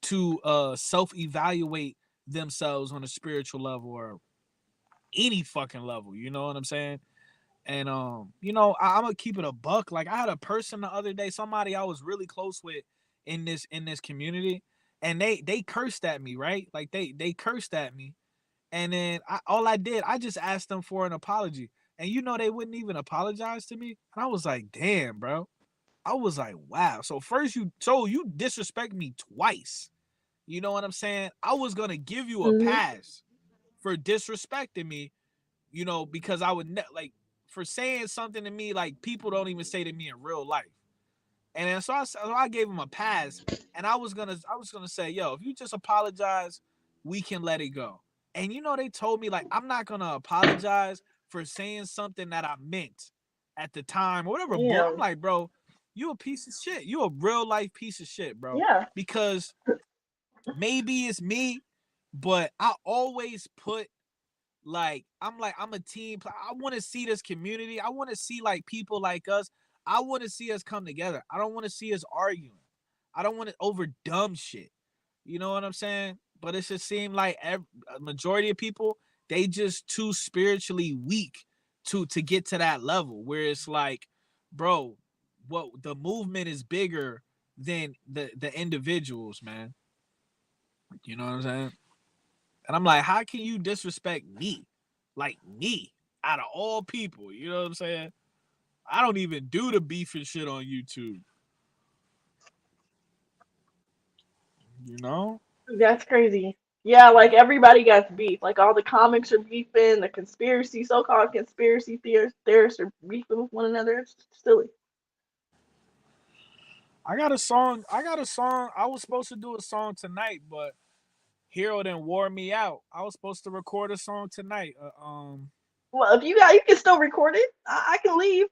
to self evaluate themselves on a spiritual level or any fucking level. You know what I'm saying? And I'm gonna keep it a buck. Like I had a person the other day, somebody I was really close with in this community, and they cursed at me, right? Like they cursed at me, and then all I did, I just asked them for an apology, and they wouldn't even apologize to me, and I was like, damn, bro. I was like, wow. So you disrespect me twice. You know what I'm saying? I was gonna give you a Hmm. pass for disrespecting me, because I would like for saying something to me like people don't even say to me in real life. And then so I gave him a pass, and I was gonna say, yo, if you just apologize, we can let it go. And they told me like I'm not gonna apologize for saying something that I meant at the time or whatever. I'm Damn. like, bro, you a piece of shit. You a real life piece of shit, bro. Yeah. Because maybe it's me, but I always put I'm a team. I want to see this community. I want to see like people like us. I want to see us come together. I don't want to see us arguing. I don't want it over dumb shit. You know what I'm saying? But it just seemed like a majority of people they just too spiritually weak to get to that level where it's like, bro, what the movement is bigger than the individuals, man. You know what I'm saying? And I'm like, how can you disrespect me? Like me, out of all people. You know what I'm saying? I don't even do the beef and shit on YouTube. You know? That's crazy. Yeah, like everybody got beef. Like all the comics are beefing, the so-called conspiracy theorists are beefing with one another. It's silly. I got a song. I got a song. I was supposed to do a song tonight, but Hero didn't wore me out. I was supposed to record a song tonight. Well, if you can still record it. I can leave.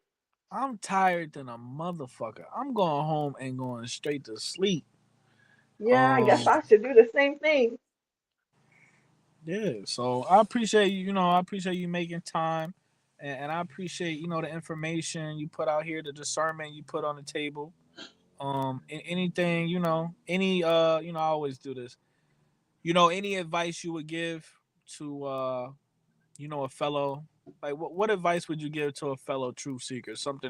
I'm tired than a motherfucker. I'm going home and going straight to sleep. Yeah, I guess Um, I should do the same thing. Yeah, so I appreciate you. I appreciate you making time, and I appreciate the information you put out here, the discernment you put on the table. Anything any I always do this. Any advice you would give to a fellow like what advice would you give to a fellow truth seeker? Some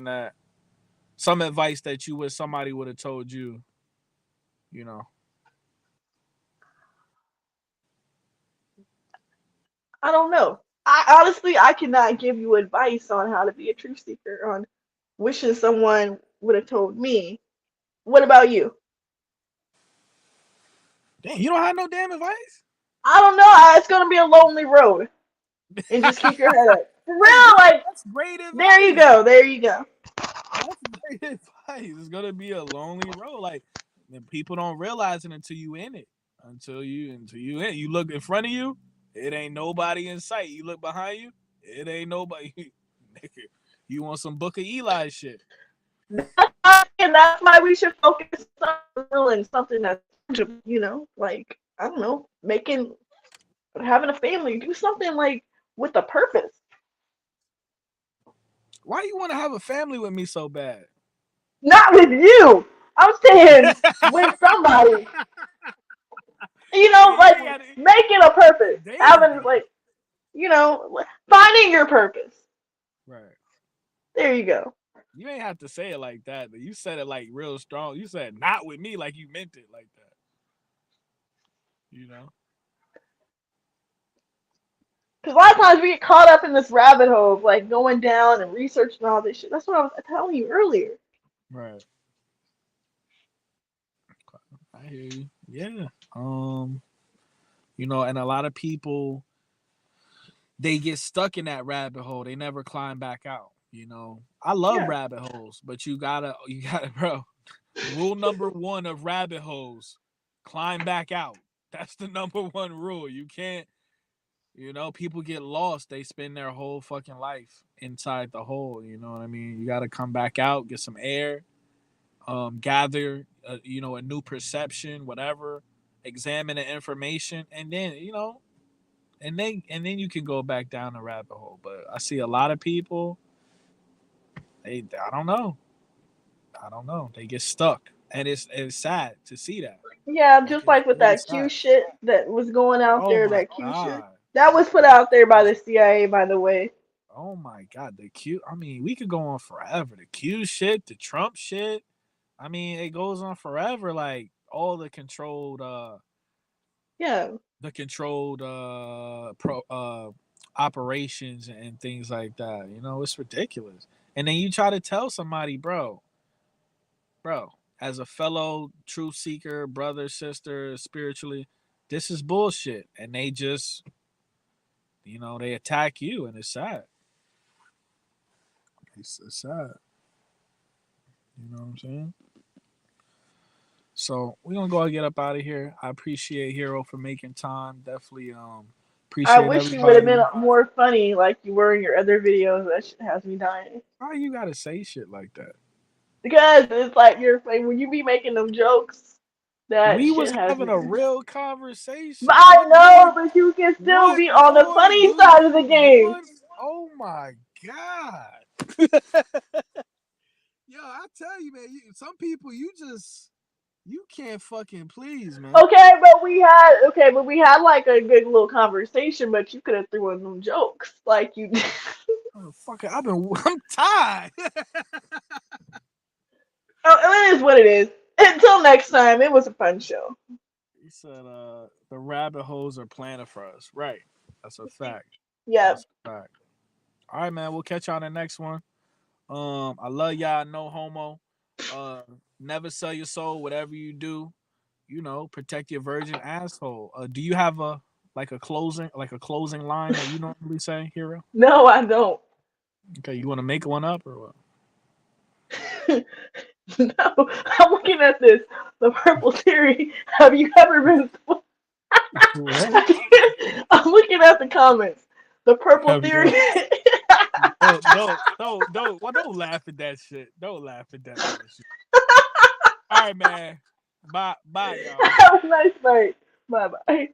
advice that somebody would have told you. You know. I don't know. I cannot give you advice on how to be a truth seeker. On wishing someone would have told me. What about you? Damn, you don't have no damn advice. I don't know. It's gonna be a lonely road, and just keep your head up. For That's real, great. like That's great there you advice. go, there you go. That's great advice. It's gonna be a lonely road. Like people don't realize it until you in it. Until you in it. You look in front of you, it ain't nobody in sight. You look behind you, it ain't nobody. Nigga, you want some Book of Eli shit. And that's why we should focus on something real and something that's tangible. Like I don't know, having a family, do something like with a purpose. Why you want to have a family with me so bad? Not with you. I'm saying with somebody. Yeah, you Like ain't got to. making a purpose. Dating Having me. like You know, finding your purpose. Right. There you go. You ain't have to say it like that, but you said it like real strong. You said not with me like you meant it like that. You know? Because a lot of times we get caught up in this rabbit hole of like going down and researching all this shit. That's what I was telling you earlier. Right. I hear you. Yeah. Um, and a lot of people they get stuck in that rabbit hole. They never climb back out. I love Yeah. rabbit holes, but you gotta, bro. Rule number one of rabbit holes: climb back out. That's the number one rule. You can't. People get lost. They spend their whole fucking life inside the hole. You know what I mean? You got to come back out, get some air, gather, a new perception, whatever, examine the information, and then, and then you can go back down the rabbit hole. But I see a lot of people, I don't know. I don't know. They get stuck. And it's sad to see that. Yeah, Like, just it's like with really that Q sad. shit that was going out Oh there, my that Q shit. God. That was put The out there by Q the CIA, by the way. Oh my God, the Q. I mean, we could go on forever. The Q shit, the Trump shit. I mean, it goes on forever. Like all Yeah. the controlled pro operations and things like that. It's ridiculous. And then you try to tell somebody, bro, as a fellow truth seeker, brother, sister, spiritually, this is bullshit, and they just, they attack you, and it's sad. It's sad. You know what I'm saying? So we're gonna go and get up out of here. I appreciate Hero for making time. Definitely I appreciate wish you would have been everybody. more funny like you were in your other videos. That shit has me dying. Why you gotta say shit like that? Because it's like like when you be making them jokes, that We shit was has having me. a real But conversation. I What more? know, but you can still What be on the more funny do side of the you game. want? Oh my God. Yo, I tell you, man. Some people you can't fucking please, man. But we had like a good little conversation, but you could have threw in them jokes. Like you Oh, fuck it. I'm tired. Oh, it is what it is. Until next time, it was a fun show. He said, the rabbit holes are planted for us. Right. That's a fact. Yeah. That's a fact. All right, man. We'll catch y'all in the next one. I love y'all. No homo. Uh, never sell your soul. Whatever you do, protect your virgin asshole. Do you have a closing line that you normally say, Hero? No, I don't. Okay, you want to make one up or what? No, I'm looking at this. The purple theory. Have you ever been? What? I'm looking at the comments. The purple Have theory. you? Don't. Well, don't laugh at that shit. Don't laugh at that bullshit. All right, man. Bye, y'all. Have a nice night. Bye bye.